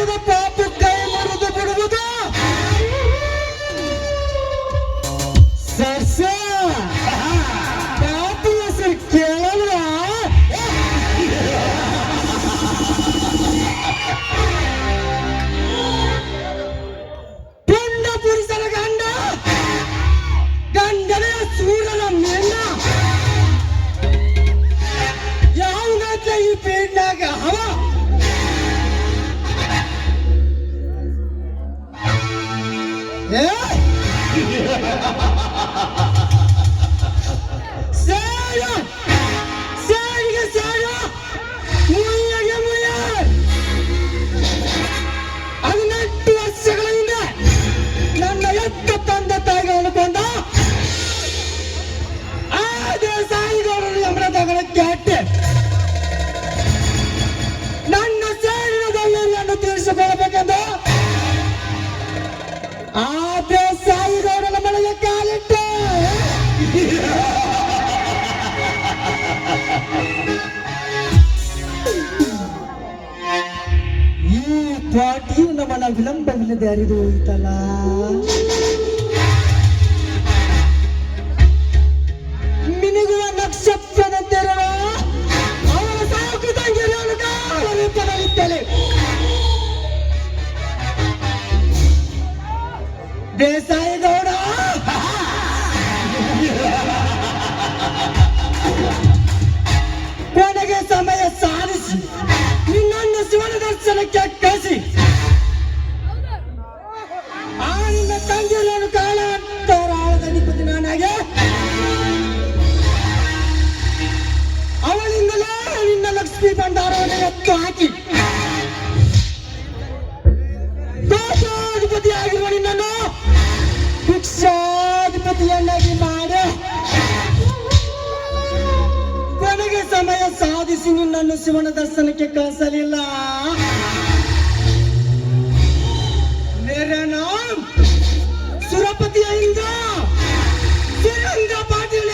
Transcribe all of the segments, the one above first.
ಮಾಡಿದ ಪಾಪ ಕೈ ಮುರಿದು ಬಿಡುವುದು ಸರ್ಸ ಪಾಪಿ ಹೆಸರು ಕೇಳಲ್ವ ಪುಂಡ ಪುರುಷನ ಗಂಡ ಗಂಡನೇ ಸೂರ್ಯನ ಮೇನ್ನ ಯಾವನಾದ್ಲ ಈ ಪೇಡ್ನಾಗ ಹವ ಸೇಯ ಸೇರಿಗೆ ಸೇಯ ಮುಯ್ಯಗೆ ಮುಯ್ಯ 18 ವರ್ಷಗಳಿಂದ ನನ್ನ ಎತ್ತ ತಂದೆ ತಾಯಿಗಳನ್ನು ಕೊಂದ ಆ ದೇಸಾಯಿಗೌಡರು ಅಮೃತಗಳ ಕೆಟ್ಟೆ ನನ್ನ ಸೇರಿನ ದೊಣ್ಣೆಯನ್ನು ತೀರಿಸಿಕೊಳ್ಳಬೇಕೆಂದು ಆ ದೇಸಾಯಿಗೌಡನ ಮನೆಗೆ ಕಾಲಿಟ್ಟೆ ಈ ಪಾಟಿ ನಮ್ಮನ ವಿಳಂಬವಿಲ್ಲದೆ ಹರಿದು ಹೋಯಿತಲ್ಲ ಮಿನುಗುವ ನಕ್ಷತ್ರದಂತಿರುವ ಅವರ ಸಾಕು ತಂಗಿಯನ್ನು ಕಾಲಿಟ್ಟಲಿದ್ದೇನೆ ದೇಸಾಯಿಗೌಡ ಕೊನೆಗೆ ಸಮಯ ಸಾಧಿಸಿ ನಿನ್ನನ್ನು ಶಿವನ ದರ್ಶನಕ್ಕೆ ಕಳಿಸಿ ಆ ನಿನ್ನ ತಂಗಿಯನ್ನು ಕಾಲಾಂತರಾಳದ ಅಧಿಪತಿ ನಾನಾಗೆ ಅವಳಿಂದಲೇ ನಿನ್ನ ಲಕ್ಷ್ಮೀ ಭಂಡಾರವನ್ನು ಎತ್ತು ಹಾಕಿ ದೋಷಾಧಿಪತಿಯಾಗಿರುವ ನಿನ್ನನ್ನು ಭಿಕ್ಷಾಧಿಪತಿಯನ್ನಾಗಿ ಮಾಡಿ ಕೊನೆಗೆ ಸಮಯ ಸಾಧಿಸಿ ನಿನ್ನನ್ನು ಶಿವನ ದರ್ಶನಕ್ಕೆ ಕಳಿಸಲಿಲ್ಲ ಮೇರಾ ನಾಮ್ ಸುರಪತಿಯ ಇಂದ್ರ ಸುರಂಗ ಪಾಟೀಲ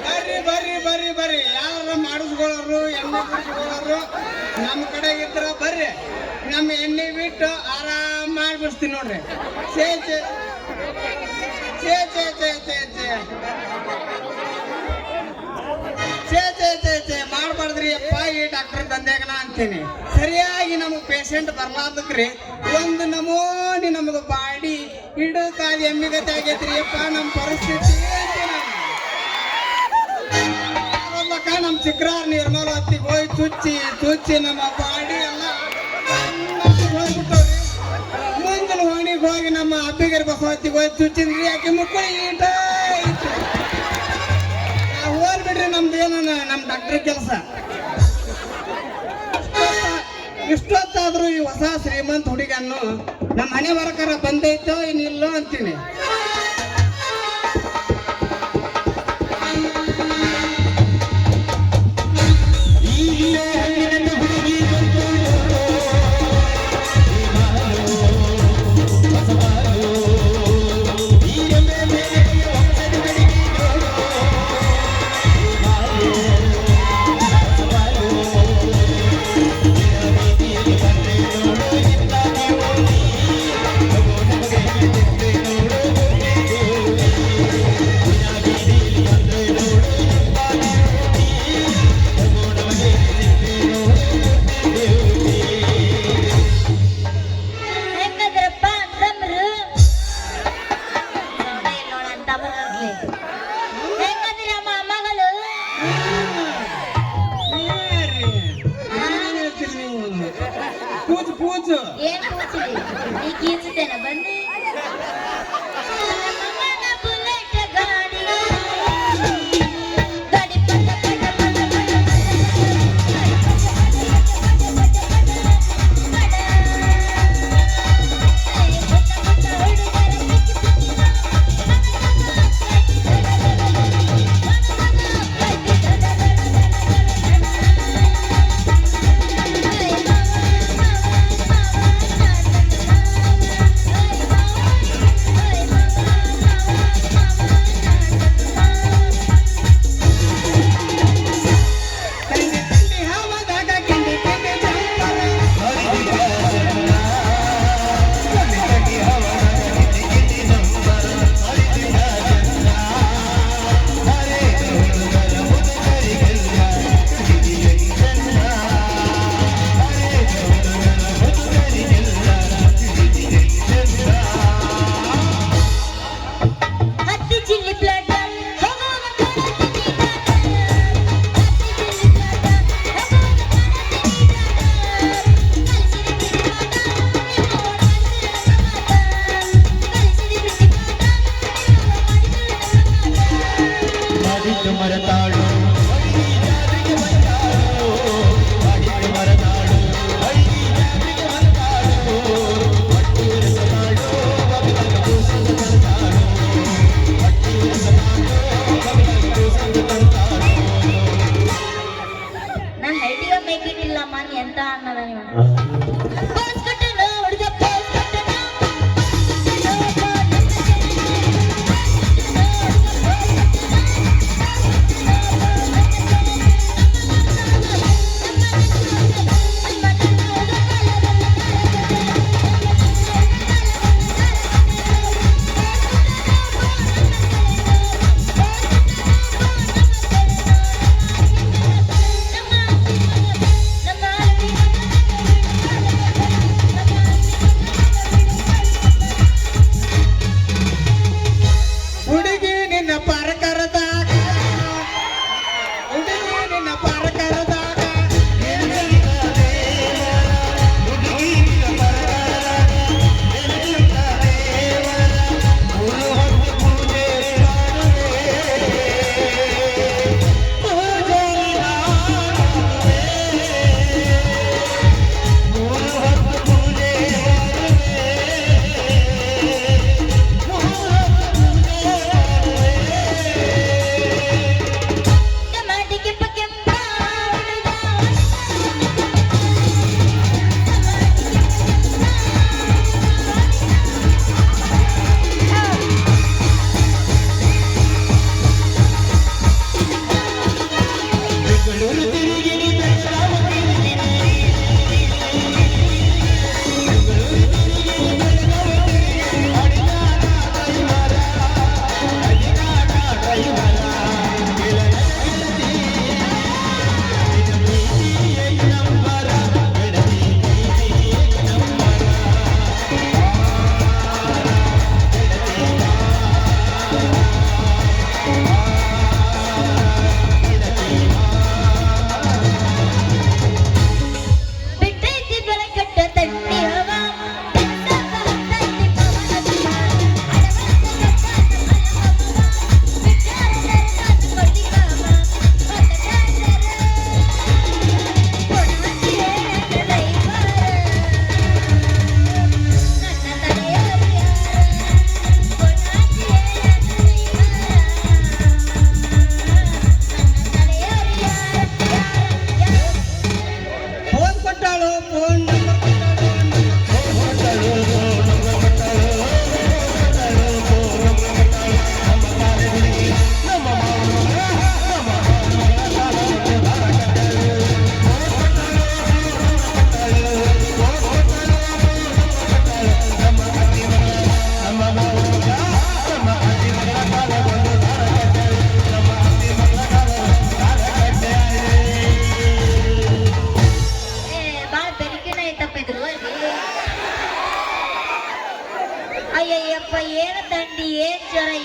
ಬರ್ರಿ ಬರ್ರಿ ಬರ್ರಿ ಬರ್ರಿ ಯಾರ ಮಾಡಿಸ್ಕೊಳ್ಳೋರು ಎಣ್ಣೆ ಬಿಡಿಸ್ಕೊಳ್ಳೋರು ನಮ್ಮ ಕಡೆ ಇದ್ರ ಬರ್ರಿ ನಮ್ಮ ಎಣ್ಣೆ ಬಿಟ್ಟು ಆರಾಮ್ ಮಾಡಿಬಿಡ್ತೀನಿ ನೋಡ್ರಿ ಸೇ ಚೇ ಚೇ ಚೇ ಚೇ ಚೇ ಚೇ ಚೇ ಚೇ ಚೇ ಚೇ ಮಾಡ್ಬಾರ್ದ್ರಿ ಅಪ್ಪ ಈ ಡಾಕ್ಟರ್ ತಂದೆಗನ ಅಂತೀನಿ ಸರಿಯಾಗಿ ನಮಗೆ ಪೇಷಂಟ್ ಬರ್ಲಾರ್ದಕ್ರಿ ಒಂದು ನಮೂನಿ ನಮ್ದು ಬಾಡಿ ಹಿಡಕಾದ ಎಮ್ಮಿಗತೆ ಆಗೈತ್ರಿ ಅಪ್ಪ ನಮ್ಮ ಪರಿಸ್ಥಿತಿ ನಮ್ಮ ಚಿಕ್ರಾರ್ ನಿರ್ಮಲ ಹೊತ್ತಿಗೆ ಹೋಗಿ ಚುಚ್ಚಿ ಚುಚ್ಚಿ ನಮ್ಮ ಬಾಡಿ ಎಲ್ಲ ಹೋಗ್ಬಿಟ್ಟವ್ರಿ ಮುಂದಿನ ಓಣಿಗೆ ಹೋಗಿ ನಮ್ಮ ಅಬ್ಬಿಗರ ಬಸ್ ಹೊತ್ತಿಗೆ ಹೋಗಿ ಚುಚ್ಚಿದ್ರಿ ಯಾಕೆ ಮುಕ್ಕಳಿ ಈಟ ನೋಡ್ರಿ ನಮ್ದೇನ ನಮ್ ಡಾಕ್ಟರ್ ಕೆಲಸ. ಇಷ್ಟೊತ್ತಾದ್ರೂ ಈ ಹೊಸ ಶ್ರೀಮಂತ ಹುಡುಗನ್ನು ನಮ್ಮ ಮನೆ ಬರಕರ ಬಂದೈತೋ ಏನಿಲ್ಲೋ ಅಂತೀನಿ. ಪೂಜು ಪೂಜು ಏನ್ ಕೂಚಿದೆ ನೀ ಕೀಚುತ್ತೇನ ಬನ್ನಿ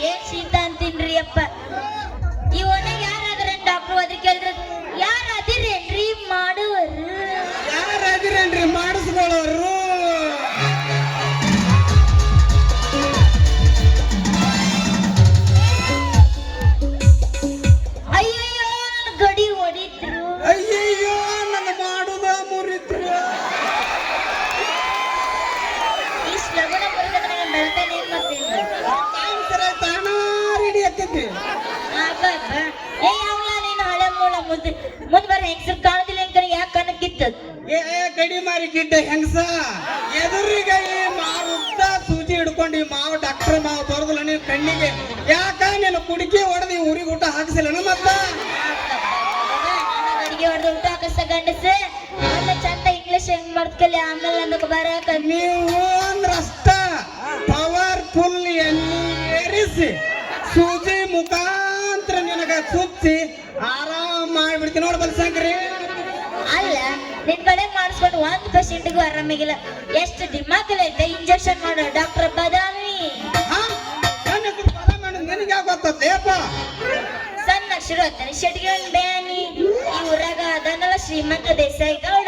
ಏನ್ ಶೀತ ಅಂತೀನ್ರಿ ಅಪ್ಪ. ಈ ಓಣ್ಯಾಗ ಯಾರಾದ್ರ ಡಾಕ್ಟರ್ ಅದ್ರ ಕೇಳಿದ್ರ ಯಾರ ಅದಿರೇನ್ರಿ ಮಾಡುವರು? ಯಾರದಿರೇನ್ರಿ ಮಾಡಿಸ್ಕೊಳ್ಳೋರು? ಅಯ್ಯಯ್ಯೋ ನನ್ ಗಡಿ ಹೊಡಿತ್ರು. ಅಯ್ಯಯ್ಯೋ ನನ್ನ ಮಾಡುದ ಮುರಿದ್ರು. ಇಷ್ಟ ಲಗುನ ಮುರಿದ್ರೆ ನನಗೆ ಬೆಳ್ತಾನೆ ಏನ್ ಮಾಡ್ತೀನಿ? ತಾನ ರೆಡಿ ಆಗ್ತೈತಿ. ಏ ಯಾವಲ್ಲ ನೀನು ಹಳೆ ಮೂಲ ಮುಂದೆ ಬರ ಹೆಂಗಸರು ಕಾಣುದಿಲ್ಲ ಅಂತ ಯಾಕೆ ಕಣಕ್ಕಿತ್ತದ? ಏ ಗಡಿ ಮಾರಿ ಗಿಡ್ಡ ಹೆಂಗಸ ಎದುರಿಗೆ ಈ ಮಾರುದ್ದ ಸೂಜಿ ಹಿಡ್ಕೊಂಡು ಈ ಮಾವ ಡಾಕ್ಟರ್ ಮಾವ ಬರೋದಿಲ್ಲ ನೀನ್ ಕಣ್ಣಿಗೆ. ಯಾಕ ನೀನು ಕುಡಿಕೆ ಹೊಡೆದು ಈ ಊರಿಗೆ ಊಟ ಹಾಕಿಸಿಲ್ಲ ಮತ್ತ? ಅಡಿಗೆ ಹೊಡೆದು ಊಟ ಹಾಕಿಸ ಗಂಡಸ ಅಲ್ಲ ಚಂದ ಇಂಗ್ಲಿಷ್ ಹೆಂಗ್ ಮಾಡ್ಕಲಿ ಆಮೇಲೆ ಅದಕ್ಕೆ ಬರಕ ನೀವು ಅಂದ್ರಷ್ಟ ಪವರ್ಫುಲ್ ಎಣ್ಣೆ ಏರಿಸಿ ಸೂಜಿ ಮುಖಾಂತರ ನಿನಗ ಸುತ್ತಿ ಆರಾಮ್ ಮಾಡ್ಬಿಡ್ತೀನಿ ನೋಡ್ ಬಲ್ಸಂಕ್ರಿ. ಅಲ್ಲ ನಿನ್ ಕಡೆ ಮಾಡಿಸ್ಕೊಂಡು ಒಂದ್ ಪೇಷಂಟ್ಗೂ ಆರಾಮಾಗಿಲ್ಲ. ಎಷ್ಟು ದಿಮಾಕಲ್ ಐತೆ ಇಂಜೆಕ್ಷನ್ ಮಾಡೋ ಡಾಕ್ಟರ್ ಬದಾಮಿ. ನಿನಗೆ ಯಾವ ಗೊತ್ತೇಪ? ಸಣ್ಣ ಅಕ್ಷರ ಅಂತಾನೆ ಶೆಟ್ಗಿರನ್ ಬ್ಯಾನಿ. ಈ ಊರಾಗ ಅದನ್ನೆಲ್ಲ ಶ್ರೀಮಂತ ದೇಸಾಯಿ ಗೌಡ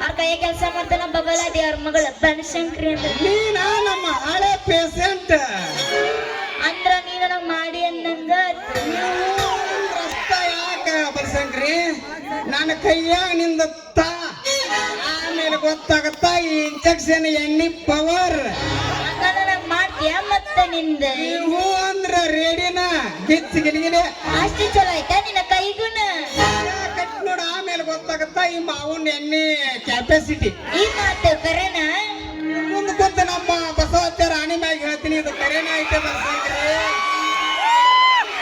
ಅವ್ರ ಕೈಯ ಕೆಲಸ ಮಾಡ್ತಾನ ಬಬಲ ದೇವ್ರ ಮಗಳ ಬನಶಂಕರಿ ಅಂತ. ನೀನ ನಮ್ಮ ಹಳೆ ಪೇಷಂಟ್ ಅಂದ್ರ ನೀನು ನಂಗ್ ಮಾಡಿ ಅಂದಂಗ ರಸ್ತ ಯಾಕ ಬಲ್ಸಂಕ್ರಿ? ನನ್ನ ಕೈಯಾಗ ನಿಂದ ಆಮೇಲೆ ಗೊತ್ತಾಗತ್ತ ಈ ಇಂಜೆಕ್ಷನ್ ಎಣ್ಣಿ ಪವರ್. ಹಂಗಾದ್ರೆ ನಂಗ್ ಮಾಡ್ತೀಯ ಮತ್ತೆ ನಿಂದ ನೀವು ಅಂದ್ರ ರೇಡಿನ ಗಿಚ್ಚಿ ಗಿಲಿಗಿಲಿ ಅಷ್ಟು ಚಲೋ ಆಯ್ತಾ ನಿನ್ನ ಕೈಗುಣ? ಕಟ್ ನೋಡ ಆಮೇಲೆ ಗೊತ್ತಾಗತ್ತ ಈ ಮಾವನ್ ಎಣ್ಣೆ ಕೆಪಾಸಿಟಿ. ಈ ಮಾತು ಕರೆನಾ? ಮುಂದೆ ಗೊತ್ತ ನಮ್ಮ ಬಸವತ್ತರ ಆಣಿ ಮ್ಯಾಗ ಹೇಳ್ತೀನಿ ಇದು ಕರೆನ ಐತೆ ಬಲ್ಸಂಕ್ರಿ.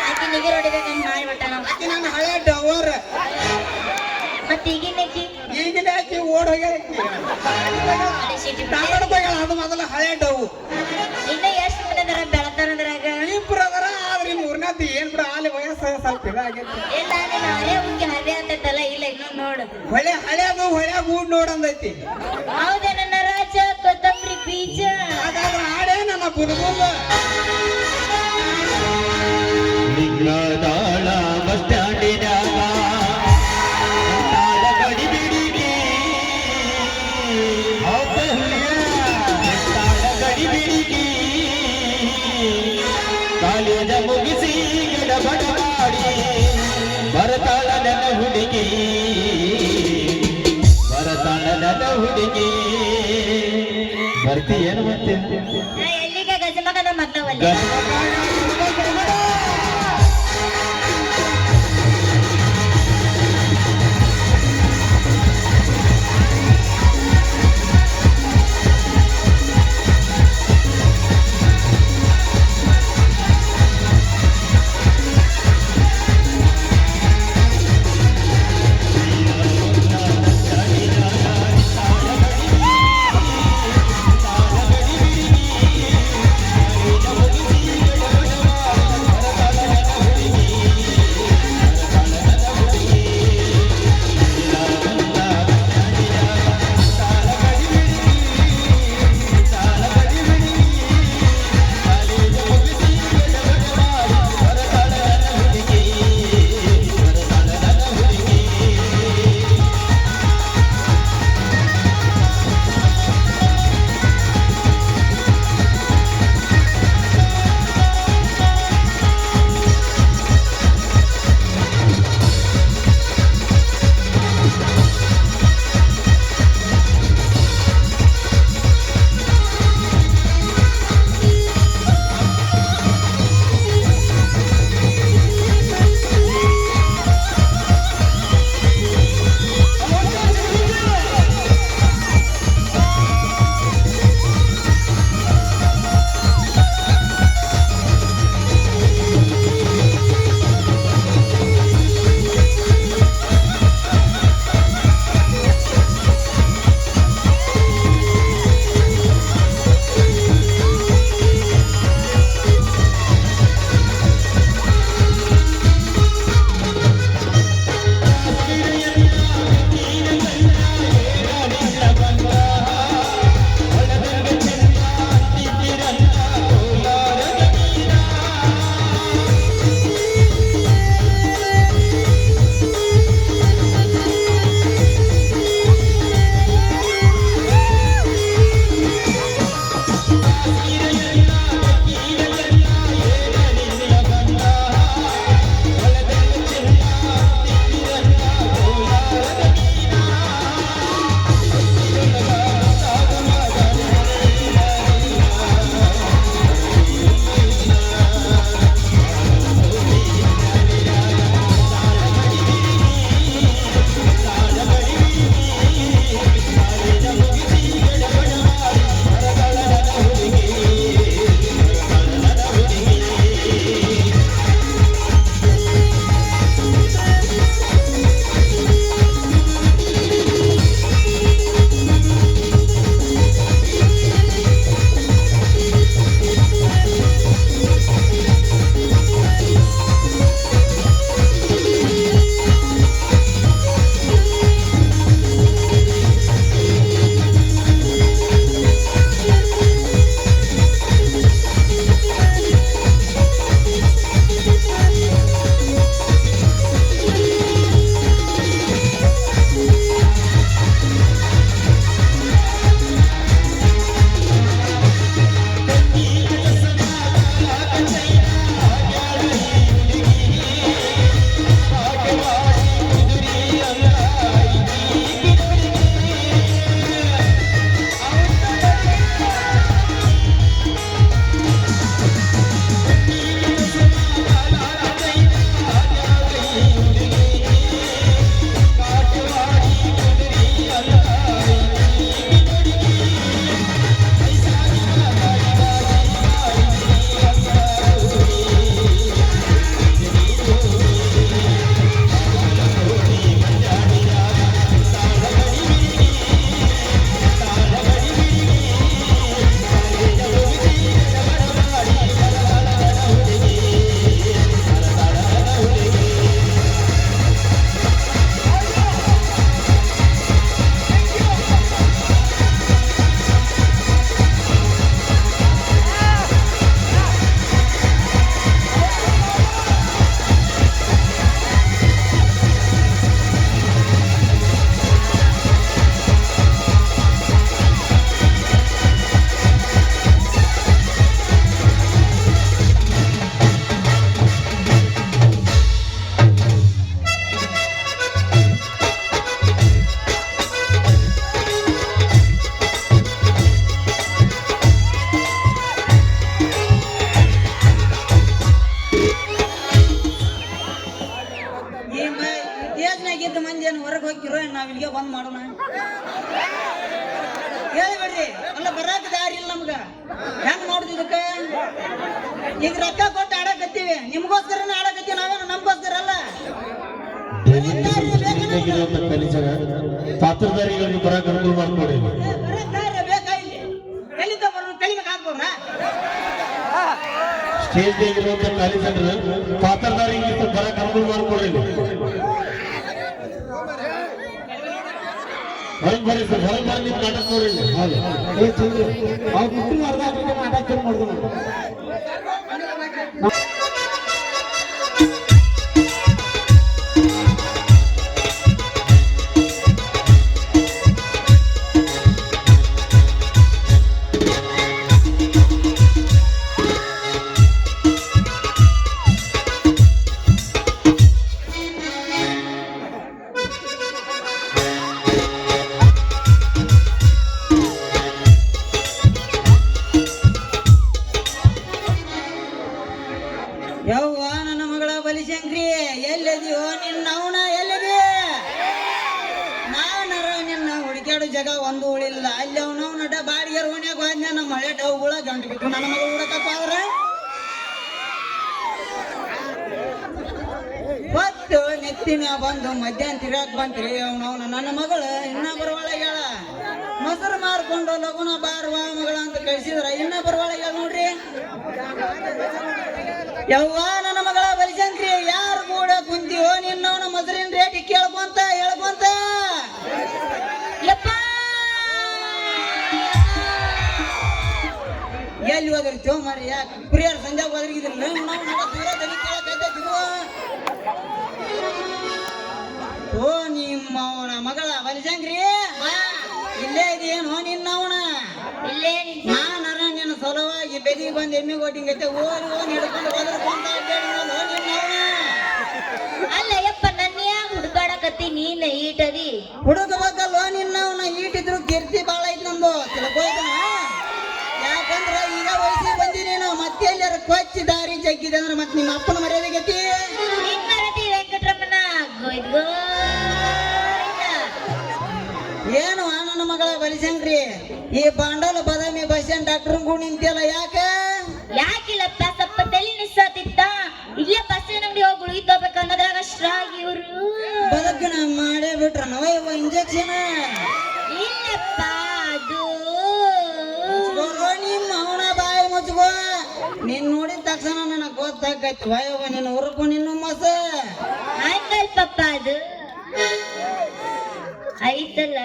ಆಕಿ ನಿಗಿ ಹೊಡಿಬೇಕು ಹಂಗ್ ಮಾಡ್ಬಿಟ್ಟ ನಾವು. ಆಕಿ ನನ್ನ ಹಳೆ ಡವರ್. ಮತ್ತೆ ಈಗಿನಕಿ ಈಗಿನ ಆಕಿ ಓಡ್ ಹೋಗ್ಯಾಳ. ಧಾರವಾಡಕ್ಕೆ ಹೋಗ್ಯಾಳ. ಅದು ಮೊದಲ ಹಳೆ ಡವ್. ಇನ್ನ ಎಷ್ಟು ಮಂದಿ ಅದಾರ ಬೆಳತಾನದ್ರಾಗ? ಇಬ್ರು ಅದರ ಆದ್ರೆ ಮೂರನೇದು ಏನ್ ಬಿಡ ಅಲ್ಲಿ ವಯಸ್ಸು ಸ್ವಲ್ಪ ಇದಾಗೈತಿ. ಇಲ್ಲ ನೀನು ಹಳೆ ಹುಡುಗಿ ಹಳೆ ಅಂತೈತಲ್ಲ ಇಲ್ಲ ಇನ್ನೊಂದು ನೋಡು. ಹೊಳೆ ಹಳೆದು ಹೊಳೆ ಗೂಡ್ ನೋಡಂದೈತಿ. ಹೌದೇ ನನ್ನ ರಾಜ ಕೊತ್ತಂಬರಿ ಬೀಜ. ಹಾಗಾದ್ರೆ ಹಾಡೇ ನನ್ನ ಬುಲ್ಬುಲ್. ಲಿಂಗದಾಳ ಬಸ್ ಸ್ಟ್ಯಾಂಡಿನಾಗ ತಾಳ ಗಡಿಬಿಡಿಗೆ ತಾಳ ಗಡಿಬಿಡಿಗೆ ಕಾಲೇಜ ಮುಗಿಸಿ ಗಡಬಡ ಮಾಡಿ ಬರತಾಳ ನನ್ನ ಹುಡುಗಿ ಬರತಾಳ ನನ್ನ ಹುಡುಗಿ. ಬರ್ತೀಯೇನು ಮತ್ತೆ? ಎಲ್ಲಿಗೆ ಗಜಮಗನ ಮಗ್ನವಲ್ಲ. ಗಡಿಬಿಡಿ ನಾವ್ ಇಲ್ಲಿಗೆ ಬಂದ್ ಮಾಡೋಣ ಹೇಳ್ಬೇಡ್ರಿ ಅಲ್ಲ ಬರಾಕ ದಾರಿ ಇಲ್ಲ ನಮ್ಗ ಹೆಂಗ್ ಮಾಡುದು ಇದಕ್ಕ ಈಗ ರೊಕ್ಕ ಕೊಟ್ಟು ಆಡಕತ್ತೀವಿ ನಿಮ್ಗೋಸ್ಕರನೇ ಆಡಕತ್ತೀವಿ ನಾವೇನು ನಮ್ಗೋಸ್ಕರ ಅಲ್ಲ ಪಾತ್ರಧಾರಿಗಳಿಗೆ ಬರಕ್ಕೆ ಅನುಕೂಲ ಮಾಡ್ಕೊಡಿ. ಬೇಕಾ ಇಲ್ಲಿ ಎಲ್ಲಿಂದ ಬರೋದು ಕಲಿಬೇಕು ಆಗ್ಬೋದ್ರ ಸ್ಟೇಜ್ ಇರುವಂತ ಖಾಲಿ ಜನರು ಪಾತ್ರಧಾರಿಗೆ ಬರಕ್ಕೆ ಅನುಕೂಲ ಮಾಡ್ಕೊಡಿ. ಹೊರಗೆ ಬರ್ರಿ ಸರ್, ಹೊರಗೆ ಬರ್ರಿ, ನಿಮ್ ನಾಟಕ ನೋಡ್ರಿ. ನಾಟಕ ಮಾಡಿದ್ರು ಯವ್ವ ನನ್ನ ಮಗಳ ಬಲಿಶಂಕ್ರಿ ಎಲ್ಲಿದೆಯೋ ನಿನ್ನವನ ಎಲ್ಲಿದೆ ನಾನರ ನಿನ್ನ ಹುಡುಕ್ಯಾಡು ಜಗ ಒಂದು ಉಳಿಲ್ಲ ಅಲ್ಲಿ ಅವನವ್ ನಟ ಬಾಡಿಗೆ ಓಣ್ಯಾಗ ಹೋದ್ನ ನಮ್ಮ ಮಳೆ ಡವ್ಗಳ ಗಂಟು ಬಿಟ್ಟು ನನ್ನ ಮಗಳು ಹುಡಕಪ್ಪ ಅವ್ರ ಹೊತ್ತು ನೆತ್ತಿನ ಬಂದು ಮಧ್ಯಾಹ್ನ ತಿರಾಕ್ ಬಂತ್ರಿ ಅವನವನ ನನ್ನ ಮಗಳು ಇನ್ನ ಬರವಳಗ್ಯಾಳ ಮೊಸರು ಮಾರ್ಕೊಂಡು ಲಗುನ ಬಾರುವ ಮಗಳ ಅಂತ ಕಳಿಸಿದ್ರ ಇನ್ನ ಬರವಳಗ್ಯಾಳ ನೋಡ್ರಿ ಯವ್ವ ನನ್ನ ಮಗಳ ಬಲಿಶಂಕ್ರಿ ಯಾರು ಕೂಡ ಕುಂತೀವೋ ನಿನ್ನವನ ಮೊಸರಿನ ರೇಟ್ ಕೇಳ್ಕೊಂತ ಹೇಳ್ಕೊಂತ ಯಪ್ಪ ಎಲ್ಲಿ ಹೋದಿರ್ತೀವ ಮರಿ ಯಾಕೆ ಕುರಿಯರ್ ಸಂಜೆ ಹೋದ್ರಿಗಿದ್ರಲ್ಲ ನಾವು ದೂರ ದನಿ ಕೇಳಕೈತಿದ್ವು ಓ ನಿಮ್ಮವನ ಮಗಳ ಬಲಿಶಂಕ್ರಿ ಇಲ್ಲೇ ಇದೆಯೇನೋ ನಿನ್ನವನ ಇಲ್ಲೇ ನಾನರ ನಿನ್ನ ಸಲುವಾಗಿ ಬೆದಿಗೆ ಬಂದು ಎಮ್ಮೆ ಕೊಟ್ಟಿಂಗೈತೆ ಓರಿ ಓನ್ ಹಿಡ್ಕೊಂಡು ಒದರ್ಕೊಂತ ಅಡ್ಡಾಡಿನಲ್ಲ ನಿನ್ನವನ ಅಲ್ಲ ಯಪ್ಪ ನನ್ನ ಯಾಕೆ ಹುಡುಕಾಡಕತ್ತಿ ನೀನ್ ಈಟದಿ ಹುಡುಗಬೇಕಲ್ವ ನಿನ್ನವನ ಈಟಿದ್ರು ಕೀರ್ತಿ ಬಾಳ ಐತ್ ನಂದು ತಿಳ್ಕೊಯ್ತನ ಯಾಕಂದ್ರ ಈಗ ವಯಸ್ಸಿಗೆ ಬಂದಿ ನೀನು ಮತ್ತೆ ಎಲ್ಲಾರ ಕೊಚ್ಚಿ ದಾರಿ ಜಗ್ಗಿದೆ ಅಂದ್ರೆ ಮತ್ತೆ ನಿಮ್ಮ ಅಪ್ಪನ ಮರ್ಯಾದೆಗತಿ ನಿನ್ ಮರತಿ ವೆಂಕಟರಮಣ ಗೋಯ್ದ್ ಗೋಯ್ದ ಏನು ನನ್ನ ಮಗಳ ಬಲಿಶಂಕ್ರಿ ಈ ಬಾಂಡಲ ಬದಾಮಿ ಬಸ್ ಸ್ಟ್ಯಾಂಡ್ ಡಾಕ್ಟರ್ ಕೂಡ ನಿಂತಿಯಲ್ಲ ಯಾಕೆ ಯಾಕಿಲ್ಲಪ್ಪ ಸ್ವಲ್ಪ ತಲೆ ನಿಸ್ಸಾತಿತ್ತ ಇಲ್ಲೇ ಬಸ್ಸಿನ ಅಂಗಡಿ ಹೋಗಿ ಗುಳಿಗೆ ತಗೋಬೇಕು ಅನ್ನೋದ್ರಾಗ ಅಷ್ಟ್ರಾಗಿ ಇವ್ರು ಬದುಕಿನ ಮಾಡೇ ಬಿಟ್ರ ನವ ಇಂಜೆಕ್ಷನ್ ಇಲ್ಲಪ್ಪ ಅದು ನಿಮ್ಮ ಅವನ ಬಾಯಿ ಮುಚ್ಕೋ ನೀನ್ ನೋಡಿದ ತಕ್ಷಣ ನನಗ್ ಗೊತ್ತಾಗೈತಿ ವಯವ ನಿನ್ನ ಉರುಪು ನಿನ್ನ ಮಸ ಆಯ್ತಲ್ ಪಪ್ಪ ಅದು ಐತಲ್ಲ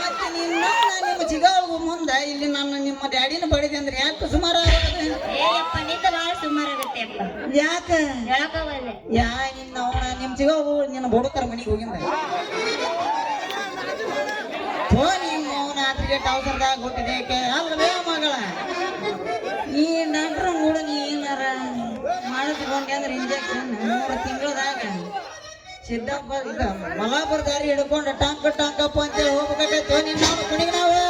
ಮತ್ತೆ ನಿನ್ನ ನಿಮ್ಮ ಚಿಗಾವು ಮುಂದ ಇಲ್ಲಿ ನನ್ನ ನಿಮ್ಮ ಡ್ಯಾಡಿನ ಬಡಿದೆ ಅಂದ್ರೆ ಯಾಕೆ ಸುಮಾರು ಏಯಪ್ಪ ನಿಂದ ಬಾಳ ಸುಮಾರಾಗತ್ತೆ ಅಪ್ಪ ಯಾಕ ಹೇಳಕವಲ್ಲ ಯಾ ನಿನ್ನ ಅವನ ನಿಮ್ ಚಿಗಾವು ನಿನ್ನ ಬಡುಕರ ಮನೆಗೆ ಹೋಗಿಂದ ಓ ನಿಮ್ಮ ಅವನ ಆತ್ರಿಗೆ ಟೌಸರ್ದಾಗ ಹುಟ್ಟಿದೆ ಅಲ್ವೇ ಮಗಳ ಈ ಡಾಕ್ಟ್ರ ಕೂಡ ನೀ ಏನಾರ ಮಾಡಿಸ್ಕೊಂಡೆ ಅಂದ್ರೆ ಇಂಜೆಕ್ಷನ್ 3 ತಿಂಗಳದಾಗ ಸಿದ್ದಪ್ಪ ಈಗ ಮಲಾಪುರ ದಾರಿ ಹಿಡ್ಕೊಂಡು ಟಂಕಪ್ಪ ಅಂತೇಳಿ ಹೋಗ್ಬೇಕಾಯ್ತು ನಿನ್ನ ಕುಣಿಗೆ ನಾವು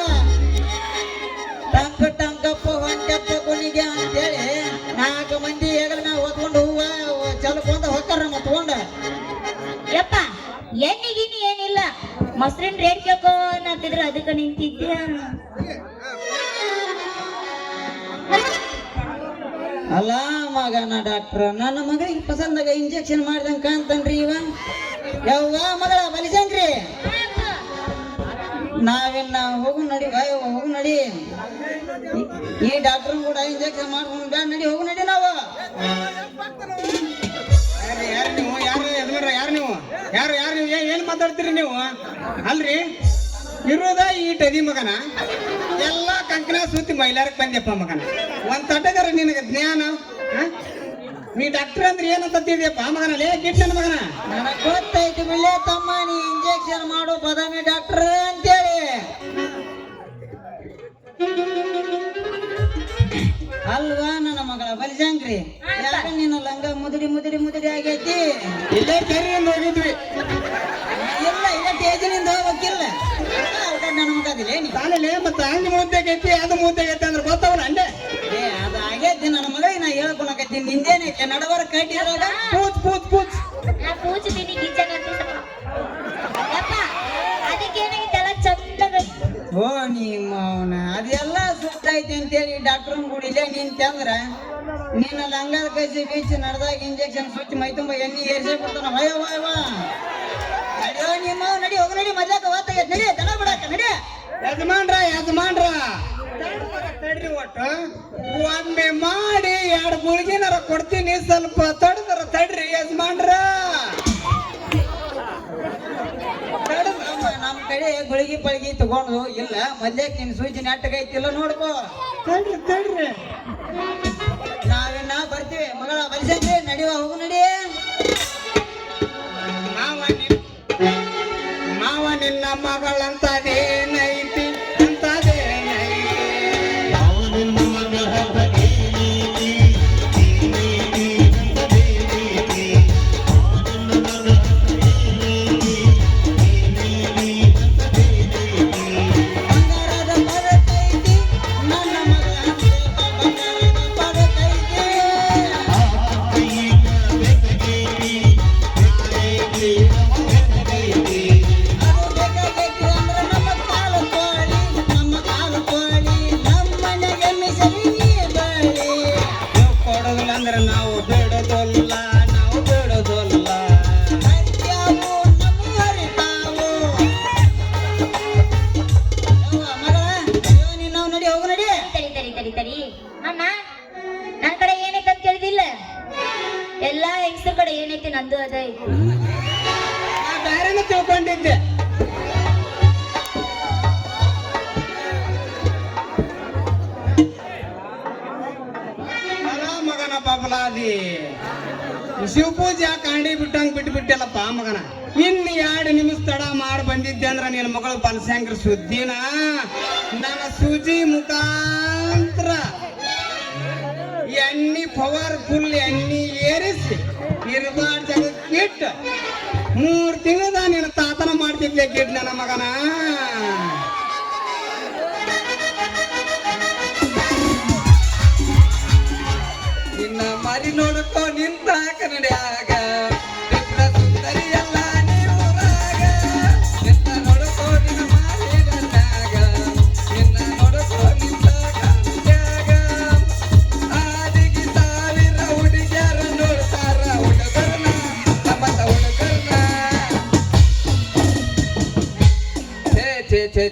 ಟಂಕಪ್ಪ ಹೊಂಟಪ್ಪ ಕುಣಿಗೆ ಅಂತೇಳಿ 4 ಮಂದಿ ಹೆಗಲ ಮ್ಯಾಗ ಹೊತ್ಕೊಂಡು ಹೂವ ಚಲ್ಕೊಂಡ ಹೊಕ್ಕಾರ ನಮ್ಮ ತಗೊಂಡ ಯಪ್ಪ ಎಣ್ಣಿಗಿನಿ ಏನಿಲ್ಲ ಮೊಸರಿನ ರೇಟ್ ಕೇಳ್ಕೋ ಅನ್ನತ್ತಿದ್ರು ಅದಕ್ಕೆ ನಿಂತಿದ್ಯಾ ಅಲ್ಲ ಮಗನ ಡಾಕ್ಟ್ರ ನನ್ನ ಮಗಳಿಗೆ ಪಸಂದಾಗ ಇಂಜೆಕ್ಷನ್ ಮಾಡ್ದಂಗ ಕಾಣ್ತನ್ರಿ ಇವ ಯವ್ವ ಮಗಳ ಬಲಿಸಂಗ್ರಿ ನಾವಿನ್ನ ಹೋಗು ನಡಿ ಹೋಗು ನಡಿ ಈ ಡಾಕ್ಟರ್ ಕೂಡ ಇಂಜೆಕ್ಷನ್ ಮಾಡ್ಕೊಂಡು ಬ್ಯಾಡ ನಡಿ ಹೋಗು ನಡಿ ನಾವು ಯಾರು ನೀವು ಯಾರು ಯಜಮಾನ್ರ ಯಾರು ನೀವು ಯಾರು ಯಾರು ನೀವು ಏನ್ ಮಾತಾಡ್ತೀರಿ ನೀವು ಅಲ್ರಿ ಇರೋದ ಈ ಟದಿ ಮಗನ ಎಲ್ಲ ಕಂಕಣ ಸುತ್ತಿ ಮೈಲಾರಕ್ ಬಂದ್ಯಪ್ಪ ಮಗನ ಒಂದ್ ತಟ್ಟಗಾರ ನಿನಗೆ ಜ್ಞಾನ ಹ? ನೀ ಡಾಕ್ಟರ್ ಅಂದ್ರೆ ಏನಂತ ತಿಳ್ದಿಯಪ್ಪ ಮಗನ ಲೇ ಕಿಟ್ ನನ್ನ ಮಗನ ನನಗ್ ಗೊತ್ತೈತಿ ಬಿಳ್ಳೆ ತಮ್ಮ ನೀ ಇಂಜೆಕ್ಷನ್ ಮಾಡು ಬದಾಮಿ ಡಾಕ್ಟರ್ ಅಂತೇಳಿ ಅಲ್ವಾ ನನ್ನ ಮಗಳ ಬಲಿಸಂಗ್ರಿ ಯಾಕ ನಿನ್ನ ಲಂಗ ಮುದುಡಿ ಆಗೈತಿ ಇಲ್ಲೇ ಕೆರೆಯಿಂದ ಹೋಗಿದ್ವಿ ಇಲ್ಲ ಇಲ್ಲ ಟೇಜಿನಿಂದ ಹೋಗ್ಬೇಕಿಲ್ಲ ನನ್ನ ಮಗ ಅದಿಲ್ಲ ನೀ ತಾನೇ ಮತ್ತೆ ಹಂಗೆ ಮುದ್ದೆಗೈತಿ ಅದು ಮುದ್ದೆಗೈತಿ ಅಂದ್ರೆ ಗೊತ್ತವಲ್ಲ ಅಂಡೆ ಏ ಅದು ಆಗೈತಿ ನನ್ನ ಮಗಳಿಗೆ ನಾ ಹೇಳ್ಕೊಳಕತ್ತೀನಿ ನಿಂದೇನೈತೆ ನಡವರ ಕಟ್ಟಿದ್ರಾಗ ಪೂಚ್ ಪೂಚ್ ಪೂಚ್ ನಾ ಕೂಚಿದ್ದೀನಿ ಕಿಚನ್ ಐತಿ ಅಂದ್ರ ನಿನ್ನ ಲಂಗದ ಕೈಸಿ ಬೀಚ್ ನಡೆದಾಗ ಇಂಜೆಕ್ಷನ್ ಸ್ವಿಚ್ ಮೈ ತುಂಬ ಎಣ್ಣೆ ಏರ್ಸೇ ಬಿಡ್ತಾನ ವಯ ವಯ ವಾ ನಡಿಯೋ ನಿಮ್ಮ ನಡಿ ಹೋಗ ನಡಿ ಮದ್ಯಾಕ ವಾತಾಗೈತ್ ನಡಿ ದನ ಬಿಡಾಕ ನಡಿ ಯಜಮಾನ್ರ ತಡ್ರಿ ಒಟ್ಟು ಒಮ್ಮೆ ಮಾಡಿ 2 ಗುಳಿಗೆನಾರ ಕೊಡ್ತೀನಿ ಸ್ವಲ್ಪ ತಡದ್ರ ತಡ್ರಿ ಯಜಮಾನ್ರ ನಮ್ಮ ಕಡೆ ಗುಳಿಗೆ ಪಳಿಗೆ ತಗೊಂಡು ಇಲ್ಲ ಮದ್ಯಾಕ ನಿನ್ ಸೂಚಿ ನೆಟ್ಟಗೈತಿಲ್ಲ ನೋಡ್ಕೋ ತಡ್ರಿ ನಾವೇನ ಬರ್ತೀವಿ ಮಗಳ ಬಲಿಸಂತೆ ನಡಿವ ಹೋಗು ನಡಿ ಮಾವ ನಿನ್ನ ಮಗಳಂತದೇನೈತಿ ಅಂತದೇನೈತಿ ಅವನಿನ್ನ ಮಗಳ ಹೀನೀತಿ, ಹೀನೀತಿ ಅಂತದೇನೀತಿ. ಅವನಿನ್ನ ಮಗಳ ಹೀನೀತಿ, ಹೀನೀತಿ ಅಂತದೇನೀತಿ. ಬಂಗಾರದ ಪದಕೈತಿ ನನ್ನ ಮಗಳ ಬಂಗಾರದ ಪದಕೈತಿ ಆ ಕೈಯಿನ ಬೆಕ್ಕಗೈತಿ, ಬೆಕ್ಕಗೈತಿ, ಬೆಕ್ಕಗೈತಿ. ಅದು ಬೇಕಾಗೈತಿ ಅಂದ್ರ ನಮ್ಮ ಕಾಲು ಕೋಳಿ ನಮ್ಮ ಮನೆಗೆ ಮಿಸಲಿ ನೀ ಬಳಿ ನೀವು ಕೊಡೋದಿಲ್ಲ ಅಂದ್ರೆ ನಾವು ಬಿಡೋದಿಲ್ಲ ಹತ್ಯಾವು ನಮ್ಮ ಹರಿತಾವು ಮಗಳ ಅಯ್ಯೋ ನೀನ್ ನಾವು ನಡಿ ಹೋಗು ನಡಿ ತಡಿ ಅಣ್ಣ ನನ್ ಕಡೆ ಏನೈತೆ ಅಂತ ಕೇಳಿದಿಲ್ಲ ಎಲ್ಲಾ ಹೆಂಗಸ್ರ ಕಡೆ ಏನೈತಿ ನಂದು ಅದ ಐತಿ ನಾ ಬೇರೆನ ತಿಳ್ಕೊಂಡಿದ್ದೆ ಅಲ್ಲ ಮಗನ ಬಬಲಾದಿ ಶಿವಪೂಜೆ ಕಾಂಡಿ ಬಿಟ್ಟಂಗ್ ಬಿಟ್ಬಿಟ್ಟಲ್ಲಪ್ಪ ಮಗನ ಇನ್ನು 2 ನಿಮಿಷ ತಡ ಮಾಡಿ ಬಂದಿದ್ದೆ ಅಂದ್ರ ನಿನ್ನ ಮಗಳು ಬಲಸಂಗ್ರ ಸುದ್ದಿನ ನನ್ನ ಸೂಜಿ ಮುಖಾಂತರ ಎಣ್ಣಿ ಪವರ್ಫುಲ್ ಎಣ್ಣಿ ಏರಿಸಿ ಇರ್ಬಾರ್ದು ಜಗಕ್ಕೆ ಇಟ್ಟು 3 ತಿಂಗಳದ ನಿನ್ನ ತಾತನ ಮಾಡ್ತಿದ್ಲೆ ಗಿಡ್ ನನ್ನ ಮಗನ ನಿನ್ನ ಮರಿ ನೋಡ್ಕೋ ನಿಂತ ಕನ್ನಡಿಯಾಗ ನಿನ್ನ ಸುಂದರಿ ಎಲ್ಲ ನೀರಾಗ ನಿನ್ನ ನೋಡ್ಕೋ ನಿನ್ನ ಮಾರಿ ಗಂಡಾಗ ನಿನ್ನ ನೋಡ್ಕೋ ನಿಂತ ಕನ್ನಡಿಯಾಗ ಆದಿಗೆ 1000 ಹುಡುಗಿಯರ ನೋಡ್ತಾರ ಹುಡುಗರ್ನ ನಮ್ಮಂತ ಹುಡುಗರ್ನ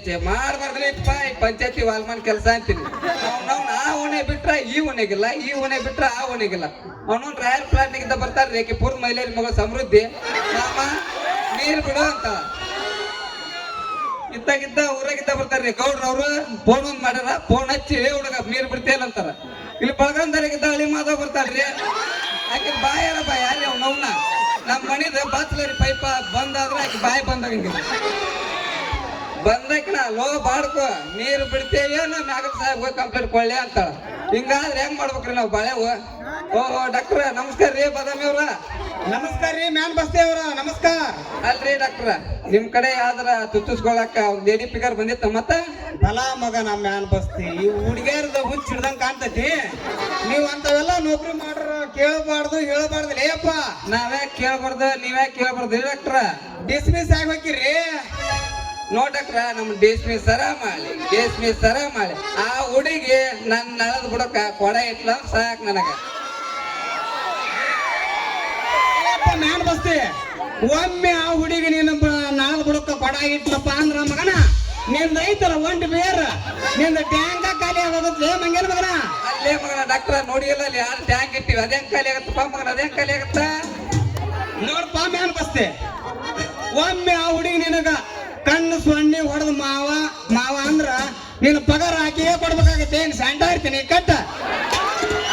ಛೇ ಮಾಡ್ಬಾರ್ದ್ರಿಪ್ಪ ಈ ಪಂಚಾಯತಿ ವಾಲ್ಮನ್ ಕೆಲಸ ಅಂತೀನಿ ನಾವು ಆ ಓಣೆ ಬಿಟ್ರ ಈ ಓಣೆಗಿಲ್ಲ ಈ ಓಣೆ ಬಿಟ್ರ ಆ ಓಣೆಗಿಲ್ಲ ಅವನೊಂದು ರಾಯಲ್ ಪ್ಲಾಟ್ನಿಗಿಂತ ಬರ್ತಾರೆ ರೇಖೆ ಪೂರ್ವ ಮಹಿಳೆಯರ ಮಗಳ ಸಮೃದ್ಧಿ ನಾಮ ನೀರು ಬಿಡು ಅಂತ ಇತ್ತಾಗಿದ್ದ ಊರಾಗಿದ್ದ ಬರ್ತಾರ್ರಿ ಗೌಡ್ರ ಅವ್ರು ಫೋನ್ ಒಂದ್ ಮಾಡ್ಯಾರ ಫೋನ್ ಹಚ್ಚಿ ಹುಡುಗ ನೀರು ಬಿಡ್ತೇಲ್ಲ ಅಂತಾರ ಇಲ್ಲಿ ಬಳಗಂದರಿಗಿದ್ದ ಹಳಿ ಮಾಧವ್ ಬರ್ತಾಳ್ರಿ ಆಕೆ ಬಾಯಾರ ಬಾಯ್ ಯಾರಿ ಅವ್ನವ್ನ ನಮ್ಮ ಮನಿದ ಬಾಚ್ಲರಿ ಪೈಪ ಬಂದಾದ್ರೆ ಆಕೆ ಬಾಯಿ ಬಂದಾಗ ಬಂದಕ್ನ ಲೋ ಬಾಡ್ಕೋ ನೀರು ಬಿಡ್ತೇವೆ ನಾ ಮ್ಯಾಗಲ್ ಸಾಹೇಬ್ ಹೋಗಿ ಕಂಪ್ಲೇಂಟ್ ಕೊಳ್ಳಿ ಅಂತಾಳ ಹಿಂಗಾದ್ರೆ ಹೆಂಗ್ ಮಾಡ್ಬೇಕ್ರಿ ನಾವು ಬಾಳೆವು ಓಹೋ ಡಾಕ್ಟ್ರ ನಮಸ್ಕಾರ ರೀ ಬಾದಾಮಿ ಅವ್ರ ನಮಸ್ಕಾರ ರೀ ಮ್ಯಾನ್ ಬಸ್ತೇವ್ರ ನಮಸ್ಕಾರ ಅಲ್ರಿ ಡಾಕ್ಟ್ರ ನಿಮ್ ಕಡೆ ಯಾವ್ದಾರ ತುತ್ತಿಸ್ಕೊಳಕ ಒಂದ್ ಲೇಡಿ ಪಿಕರ್ ಬಂದಿತ್ತ ಮತ್ತ ಬಲ ಮಗ ನಮ್ಮ ಮ್ಯಾನ್ ಬಸ್ತಿ ಈ ಹುಡುಗಿಯರ್ದ ಹುಚ್ಚ ಹಿಡ್ದಂಗ್ ಕಾಣ್ತೈತಿ ನೀವ್ ಅಂತವೆಲ್ಲ ನೌಕರಿ ಮಾಡ್ರ ಕೇಳಬಾರ್ದು ಹೇಳಬಾರ್ದು ಲೇಪ್ಪ ನಾವ್ಯಾ ಕೇಳಬಾರ್ದು ನೀವ್ಯಾ ಕೇಳಬಾರ್ದು ಡಾಕ್ಟ್ರ ಡಿಸ್ಮಿಸ್ ಆಗಿ ಹೋಗಿರಿ ನೋಡಕ್ರ ನಮ್ ರೇಷ್ಮೆ ಸರ ಮಾಡಿ ಆ ಹುಡುಗಿ ನನ್ ನಳದ್ ಬಿಡಕ ಕೊಡ ಇಟ್ಲ ಸಾಕ್ ನನಗ ಮ್ಯಾನ್ ಬಸ್ತಿ ಒಮ್ಮೆ ಆ ಹುಡುಗಿ ನೀನು ನಳದ್ ಬಿಡಕ ಕೊಡ ಇಟ್ಲಪ್ಪ ಅಂದ್ರ ಮಗನ ನಿಂದ ಐತಲ್ಲ ಒಂದ್ ಬೇರ್ ನಿಂದ ಟ್ಯಾಂಕ ಖಾಲಿ ಆಗೋದಕ್ಕೆ ಮಂಗೇನ ಮಗನ ಅಲ್ಲೇ ಮಗನ ಡಾಕ್ಟ್ರ ನೋಡಿಲ್ಲ ಅಲ್ಲಿ ಯಾರು ಟ್ಯಾಂಕ್ ಇಟ್ಟಿವಿ ಅದೇನ್ ಖಾಲಿ ಆಗತ್ತಪ್ಪ ಮಗನ ಅದೇನ್ ಖಾಲಿ ಆಗತ್ತ ನೋಡಪ್ಪ ಮ್ಯಾನ್ ಬಸ್ತಿ ಒಮ್ಮೆ ಆ ಹುಡುಗಿ ನಿನಗ ಕಣ್ಣು ಸೊನ್ನೆ ಹೊಡೆದು ಮಾವ ಅಂದ್ರ ನೀನು ಪಗಾರ ಹಾಕಿಯೇ ಕೊಡ್ಬೇಕಾಗತ್ತೆ ಏನ್ ಸ್ಯಾಂಟ ಇರ್ತೀನಿ ಕಟ್ಟ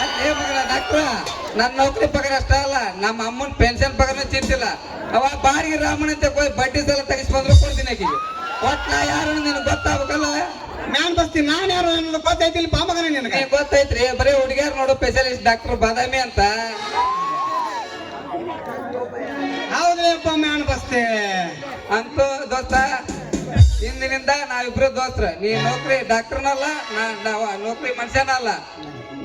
ಅಲ್ಲೇ ಮಗಳ ಡಾಕ್ಟ್ರ ನನ್ನ ನೌಕರಿ ಪಗಾರ ಅಷ್ಟ ಅಲ್ಲ ನಮ್ಮ ಅಮ್ಮನ ಪೆನ್ಷನ್ ಪಗಾರನ ಚಿಂತಿಲ್ಲ ಅವ ಬಾಡಿಗೆ ರಾಮಣ್ಣ ಅಂತ ಹೋಗಿ ಬಡ್ಡಿ ಸಾಲ ತೆಗಿಸ್ಬಂದ್ರು ಕೊಡ್ತೀನಿ ಆಕಿಗೆ ಒಟ್ ನಾ ಯಾರು ನಿನಗೆ ಗೊತ್ತಾಗ್ಬೇಕಲ್ಲ ನಾನ್ ಬಸ್ತಿ ನಾನ್ ಯಾರು ಅನ್ನೋದು ಗೊತ್ತೈತಿಲ್ಲ ಬಾ ಮಗನ ನಿನಗೆ ಗೊತ್ತೈತ್ರಿ ಬರೀ ಹುಡುಗಿಯಾರು ನೋಡೋ ಸ್ಪೆಷಲಿಸ್ಟ್ ಡಾಕ್ಟರ್ ಬಾದಾಮಿ ಅಂತ ಹೌದ್ರಿಪ್ಪ ಮ್ಯಾನ್ ಬಸ್ತಿ ಅಂತೂ ದೋಸ್ತ ಇಂದಿನಿಂದ ನಾವಿಬ್ರು ದೋಸ್ತ್ರ ನೀ ನೌಕರಿ ಡಾಕ್ಟರ್ನಲ್ಲ ನೌಕರಿ ಮನುಷ್ಯನಲ್ಲ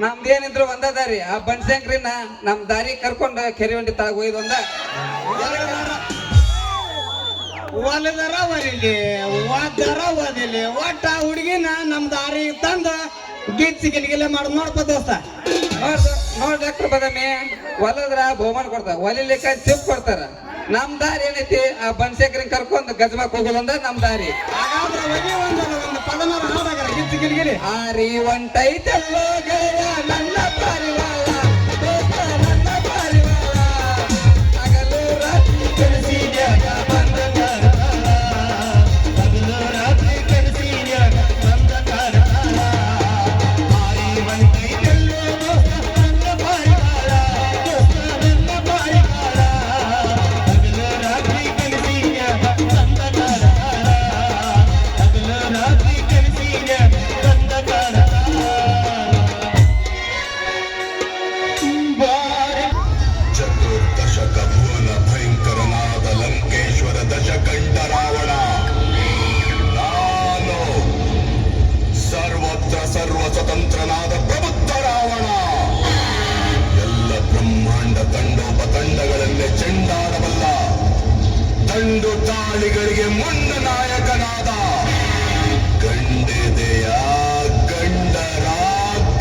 ನಮ್ದೇನಿದ್ರು ಒಂದ ದಾರಿ ಆ ಬನ್ಸಂಕ್ರಿನ ನಮ್ ದಾರಿ ಕರ್ಕೊಂಡು ಕೆರೆವಂಡಿ ತಳಗ ಒಯ್ದು ಒಲದರ ಒರಿಲಿ ಓದರ ಓದಿಲಿ ಒಟ್ಟ ಹುಡುಗಿನ ನಮ್ ದಾರಿ ತಂದ ಗೀತ್ ಗಿಲ್ಗಿಲ್ಲ ಮಾಡೋದು ನೋಡಪ್ಪ ದೋಸ್ತ. ನೋಡ್ ಡಾಕ್ಟರ್ ಬದಮಿ ಹೊಲದ್ರ ಬಹುಮಾನ ಕೊಡ್ತಾರ, ಹೊಲಿಲಿಕ್ಕ ಚಿಪ್ ಕೊಡ್ತಾರ. ನಮ್ ದಾರಿ ಏನೈತಿ ಆ ಬನ್ಶೇಖರನ್ ಕರ್ಕೊಂಡ್ ಗಜಮಾಕ್ ಹೋಗೋದಂದ್ರ ನಮ್ ದಾರಿ. ಹಾಗಾದ್ರೆ ಒಲಿ ಒಂದು ಪದನಾರ ಹಾಡಾಗರ ಗೀತ್ ಗಿಲ್ಗಿಲಿ. ಆರಿ ಒಂಟೈತಲ್ಲೋ ಗೆಳೆಯ ನನ್ನ ಪಾರಿವಾಳ, ದೋಸ್ತ ನನ್ನ ಪಾರಿವಾಳ, ಹಗಲು ರಾತ್ರಿ ಕನಸಿನ್ಯಾಗ ಬಂದಂಗಾರ, ಹಗಲು ರಾತ್ರಿ ಕನಸಿನ್ಯಾಗ ಬಂದಂಗಾರ. ಆರಿ ಒಂಟೈತಲ್ಲೋ ದೋಸ್ತ ನನ್ನ ಪಾರಿವಾಳ, ದೋಸ್ತ ನನ್ನ ಪಾರಿವಾಳ, ಹಗಲು ರಾತ್ರಿ ಕನಸಿನ್ಯಾಗ ಬಂದಂಗಾರ, ಹಗಲು ರಾತ್ರಿ ಕನಸಿನ್ಯಾಗ ಬಂದಂಗಾರ. ಬಾರಿ ಚತುರ್ದಶಕ ಭುವನ ಭಯಂಕರನಾದ ಲಂಕೇಶ್ವರ ದಶಕಂಠ ರಾವಣ ನಾನು, ಸರ್ವತ್ರ ಸರ್ವ ಸ್ವತಂತ್ರನಾದ ಪ್ರಬುದ್ಧ ರಾವಣ, ಎಲ್ಲ ಬ್ರಹ್ಮಾಂಡ ತಂಡೋಪತಂಡಗಳನ್ನೇ ಚೆಂಡಾಡಬಲ್ಲ ದಂಡು ತಾಳಿಗಳಿಗೆ ಮೊಂಡ ನಾಯಕನಾದ ಗಂಡೆದೆಯ ಗಂಡರ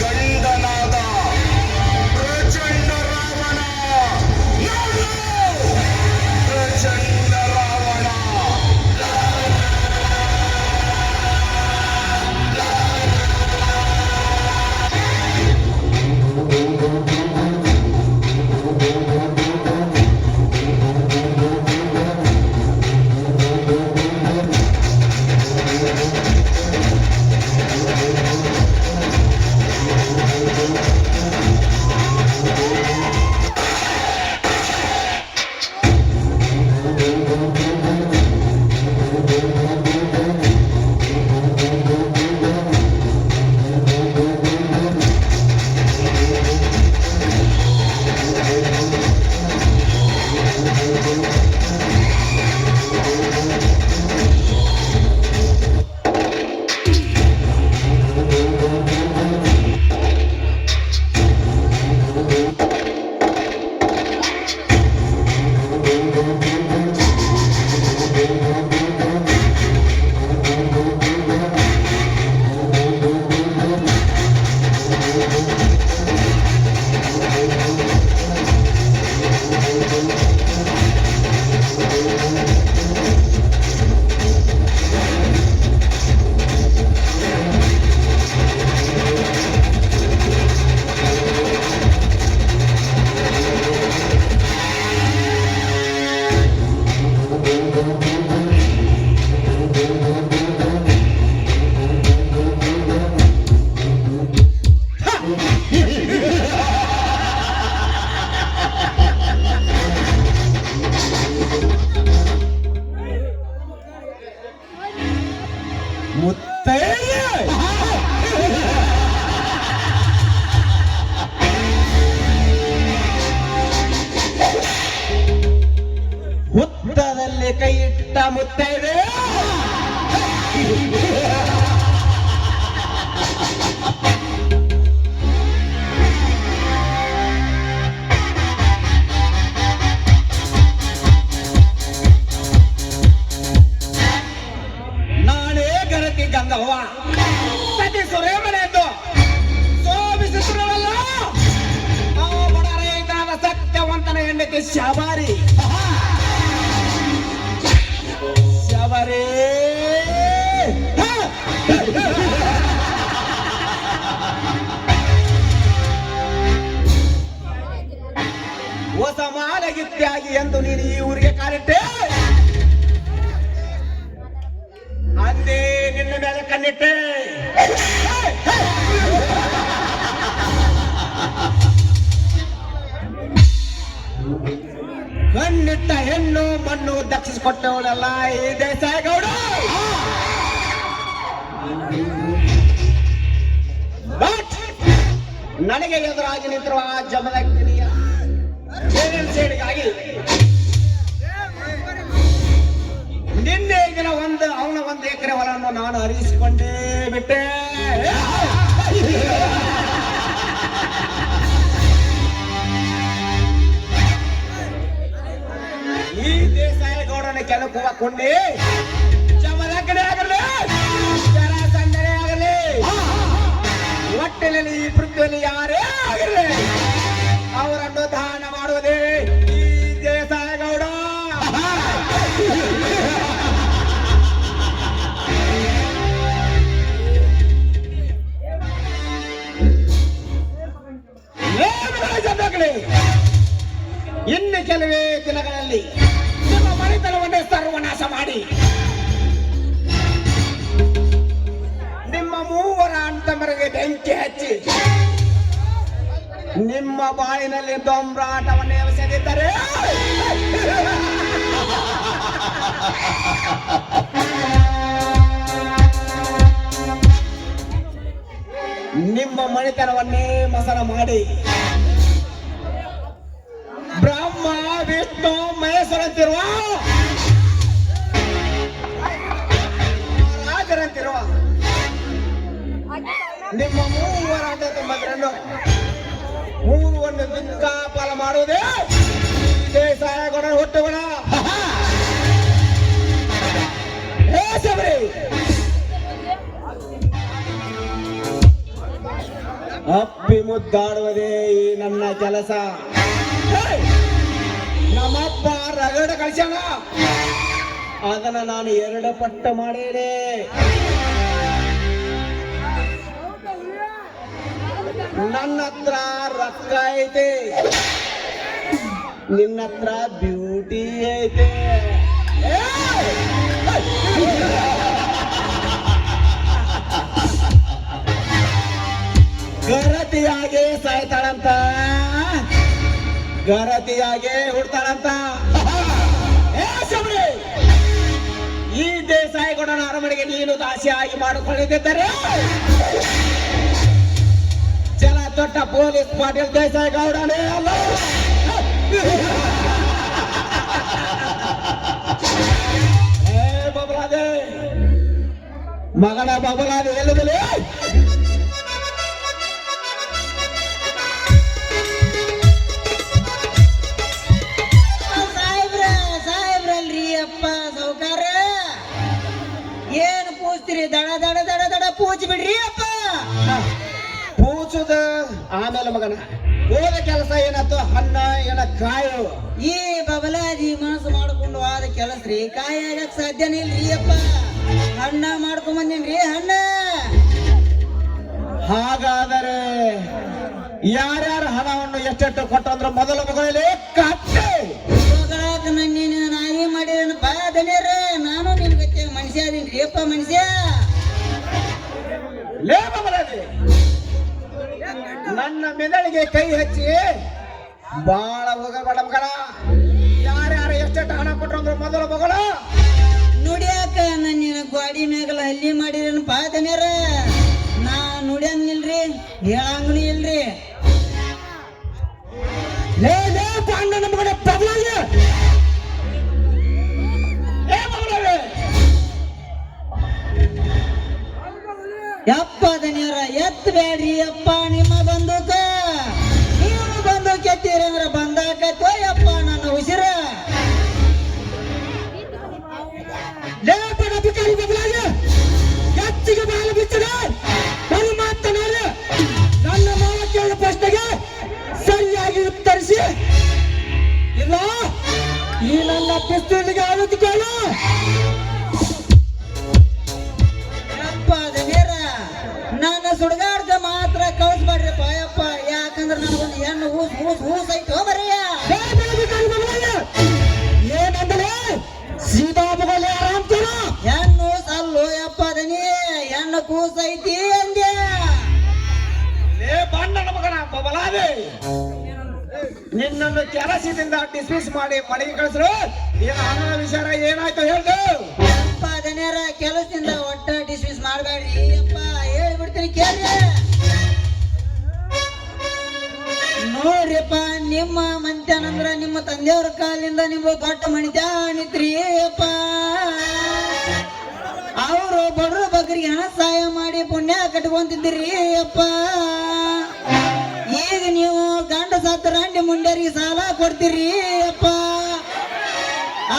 ಗಂಡನಾದ ಪ್ರಚಂಡ ರಾವಣ ನಾನು, ಪ್ರಚಂಡ ರಾವಣ. ಹುತ್ತದಲ್ಲಿ ಕೈ ಇಟ್ಟ ಮುತ್ತೈದೆ, ನಾನೇ ಗರತಿ ಗಂಗವ್ವ ಸತಿ ಸುರೇಮನೆಂದು ಸೋಮಿಸುತ್ತಿರಲ್ಲ ಆ ಬಡ ರೈತನಾದ ಸತ್ಯವಂತನ ಹೆಂಡತಿ ಶಬರಿ. ಶಬರಿ ಹೊಸ ಮಾಲಗಿತ್ಯಾಗಿ ಎಂದು ನೀನು ಈ ಊರಿಗೆ ಕಾಲಿಟ್ಟೆ, ಅಂದೇ ನಿನ್ನ ಮೇಲೆ ಕಣ್ಣಿಟ್ಟೆ. ಕಣ್ಣಿಟ್ಟ ಹೆಣ್ಣು ಮಣ್ಣು ದಕ್ಷಿಸಿಕೊಟ್ಟವಳೆಲ್ಲ ಈ ದೇಸಾಯಿಗೌಡ. ಬಟ್ ನನಗೆ ಎದುರಾಗಿ ನಿಂತಿರುವ ಆ ಜಮದಗ್ನಿಯ ಸೇಡಿಗಾಗಿ ನಿನ್ನೆ ದಿನ ಅವನ ಒಂದು ಎಕರೆ ಹೊಲವನ್ನು ನಾನು ಹರಿಸಿಕೊಂಡೇ ಬಿಟ್ಟೆ. ಈ ದೇಸಾಯಿಗೌಡನ ಕೆಲಕ್ಕೆ ಹೋಗಕೊಂಡೆ ಜಮದಗ್ನಿ ಆಗಲಿ ಜರಾಸಂಧನೇ ಆಗಲಿ ವ್ಯಕ್ತಿಯಲ್ಲಿ ಯಾರೇ ಆಗಿರಲಿ ಅವರನ್ನು ದಾನ ಮಾಡುವುದೇ ಈ ದೇಸಾಯಗೌಡ. ಇನ್ನು ಕೆಲವೇ ದಿನಗಳಲ್ಲಿ ನಿಮ್ಮ ಮನೆತನವನ್ನೇ ಸರ್ವನಾಶ ಮಾಡಿ ನಿಮ್ಮ ಮೂವರ ಅಂತಮರಿಗೆ ಬೆಂಕಿ ಹಚ್ಚಿ ನಿಮ್ಮ ಬಾಯಿನಲ್ಲಿ ದೊಂಬರಾಟವನ್ನು ಎಸೆದಿದ್ದರೆ ನಿಮ್ಮ ಮನೆತನವನ್ನೇ ಮಸನ ಮಾಡಿ ಬ್ರಹ್ಮ ವಿಷ್ಣು ಮಹೇಶ್ವರಂತಿರುವ ರಾಜರಂತಿರುವ ನಿಮ್ಮ ಮೂವರ ತೊಂಬತ್ತರನ್ನು ಮೂರುವನ್ನು ದುಃಖಾಪಾಲ ಮಾಡುವುದೇ ದೇಸಾಯಗೌಡ ಹುಟ್ಟುಗುಣ. ಹೇ ಶಬರಿ, ಅಪ್ಪಿ ಮುದ್ದಾಡುವುದೇ ಈ ನನ್ನ ಕೆಲಸ. ನಮ್ಮಪ್ಪ ರಗಡ ಕಳಿಸ್ಯಾನ, ಅದನ್ನ ನಾನು 2 ಪಟ್ಟ ಮಾಡೇನೆ. ನನ್ನ ಹತ್ರ ರೊಕ್ಕ ಐತೆ, ನಿನ್ನ ಹತ್ರ ಬ್ಯೂಟಿ ಐತೆ. ಗರತಿಯಾಗೆ ಸಾಯ್ತಾಳಂತ, ಗರತಿಯಾಗೆ ಹುಡ್ತಾಳಂತ. ಈ ದೇಸಾಯಿಗೌಡನ ಅರಮನೆಗೆ ನೀನು ದಾಸಿಯಾಗಿ ಮಾಡಿಕೊಂಡಿದ್ದರೆ ಜಲ ದೊಡ್ಡ ಪೊಲೀಸ್ ಪಾಟೀಲ್ ದೇಸಾಯಿಗೌಡನೇ ಅಲ್ಲ. ಬಬಲಾದೆ ಮಗನ ಬಬಲಾದೆ ಎಲ್ಲದಲ್ಲಿ ಅಪ್ಪ ಸೌಕಾರ ಏನು ಪೂಜ್ತೀರಿ? ದಡ ದಡ ದಡ ದಡ ಪೂಜ್ ಬಿಡ್ರಿ ಅಪ್ಪ. ಪೂಜುದ ಆಮೇಲೆ ಮಗನ ಹೋದ ಕೆಲಸ ಏನಾಯ್ತು? ಹಣ್ಣ ಏನ ಕಾಯು? ಈ ಬಬಲಾದಿ ಮನಸ್ಸು ಮಾಡ್ಕೊಂಡು ಆದ ಕೆಲಸ ರೀ, ಕಾಯಿ ಆಗಕ್ ಸಾಧ್ಯನೇ ಇಲ್ರಿ ಅಪ್ಪ. ಹಣ್ಣ ಮಾಡ್ಕೊಂಡ್ ಬಂದಿನ್ರಿ ಹಣ್ಣ. ಹಾಗಾದರೆ ಯಾರ್ಯಾರ ಹಣವನ್ನು ಎಷ್ಟೆಷ್ಟು ಕೊಟ್ಟಂದ್ರ ಮೊದಲ ಮಗಳಲ್ಲಿ ಕತ್ತೆ ಹೋಗಾಕ ನನ್ನೇನು ನಾಯಿ ಮಾಡಿರನಪ್ಪ ದನಿಯರ. ನಾನು ನಿನ್ ಗತ್ತೆ ಮನುಷ್ಯ ಅದೀನ್ರಿ ಅಪ್ಪ, ಮನುಷ್ಯ. ಲೇ ಬಬಲಾದಿ, ನನ್ನ ಮೆದಳಿಗೆ ಕೈ ಹಚ್ಚಿ ಬಾಳ ಹೋಗಬೇಡ ಮಗನ. ಯಾರ್ಯಾರು ಎಷ್ಟೆಷ್ಟು ಹಣ ಕೊಟ್ಟಂದ್ರ ಮೊದಲ ಮಗಳು ನುಡಿಯಾಕ ನನ್ನಿನ ಗಾಡಿ ಮ್ಯಾಗಲ ಹಲ್ಲಿ ಮಾಡಿರನಪ್ಪ ದನಿಯರ. ನಾ ನುಡಿಯಂಗಿಲ್ರಿ, ಹೇಳಂಗ್ನು ಇಲ್ರಿ. ಲೇ ಲೇ ಪಾಂಡನ ಮಗನ ಬಬಲಾದಿ, ಯಪ್ಪ ದನಿಯರ ಎತ್ ಬೇಡ್ರಿ ಅಪ್ಪ ನಿಮ್ಮ ಬಂದೂಕ. ನೀವು ಬಂದೂಕ ಎತ್ತೀರಿ ಅಂದ್ರ ಬಂದಾಕತ್ತೋ ಯಪ್ಪ ನನ್ನ ಉಸಿರ. ಲೇಪಡಿಕಾರಿ ಬದಲಾಗಿ ಹೆಚ್ಚಿಗೆ ಬಾಲ ಬಿಚ್ಚದೆ ಬರು ಮಾತನಾಡಿ ನನ್ನ ಮಾವ ಕೇಳಿದ ಪ್ರಶ್ನೆಗೆ ಸರಿಯಾಗಿ ಉತ್ತರಿಸಿ, ಇಲ್ಲ ಈ ನನ್ನ ಪಿಸ್ತೂಲಿಗೆ ಆಳುತ್ತಿಕೊಳ್ಳು. ಯಪ್ಪ ದನಿಯರ ನನ್ನ ಸುಡುಗಾಡ್ಕ ಮಾತ್ರ ಕಳಿಸ್ಬೇಡ್ರಿಪ್ಪ ಯಪ್ಪ. ಯಾಕಂದ್ರ ನನಗೊಂದು ಹೆಣ್ಣು ಹೂಸ್ ಹೂಸ್ ಹೂಸ್ ಐತೋ ಬರೆಯ. ಏನಂದ್ರೆ ಸೀದಾ ಮಗಲೇ ಆರಾಮ್ ತರ ಹೆಣ್ಣು ಸಲ್ಲು ಯಪ್ಪ ದನಿ, ಹೆಣ್ಣು ಕೂಸ್ ಐತಿ ಅಂದ್ಯ. ಲೇ ಬಾಂಡನ ಮಗನ ಬಬಲಾದೆ, ನಿನ್ನನ್ನು ಕೆಲಸದಿಂದ ಡಿಸ್ಮಿಸ್ ಮಾಡಿ ಮನೆಗೆ ಕಳಿಸ್ರು. ಏನ ಹಣದ ವಿಚಾರ ಏನಾಯ್ತು ಹೇಳ್ದು? ಯಪ್ಪ ದನಿಯರ ಕೆಲಸದಿಂದ ಒಟ್ಟ ಡಿಸ್ಮಿಸ್ ಮಾಡ್ಬೇಡ್ರಿ ಯಪ್ಪ, ಹೇಳ್ಬಿಡ್ತೀನಿ ಕೇಳ್ರಿ. ನೋಡ್ರಿಪ್ಪ, ನಿಮ್ಮ ಮಂತ್ಯಾನಂದ್ರ ನಿಮ್ಮ ತಂದೆಯವ್ರ ಕಾಲಿಂದ ನಿಮ್ಗೆ ದೊಡ್ಡ ಮಣಿತ್ಯಾನಿತ್ರಿ ಅಪ್ಪ. ಅವರು ಬಡ್ರು ಬಗ್ರಿಗೆ ಹಣ ಸಹಾಯ ಮಾಡಿ ಪುಣ್ಯ ಕಟ್ಕೊಂತಿದ್ದೀರಿ ಅಪ್ಪ. ಈಗ ನೀವು ಗಂಡ ಸತ್ತ ರಂಡಿ ಮುಂಡ್ಯರಿಗೆ ಸಾಲ ಕೊಡ್ತೀರಿ ಅಪ್ಪ.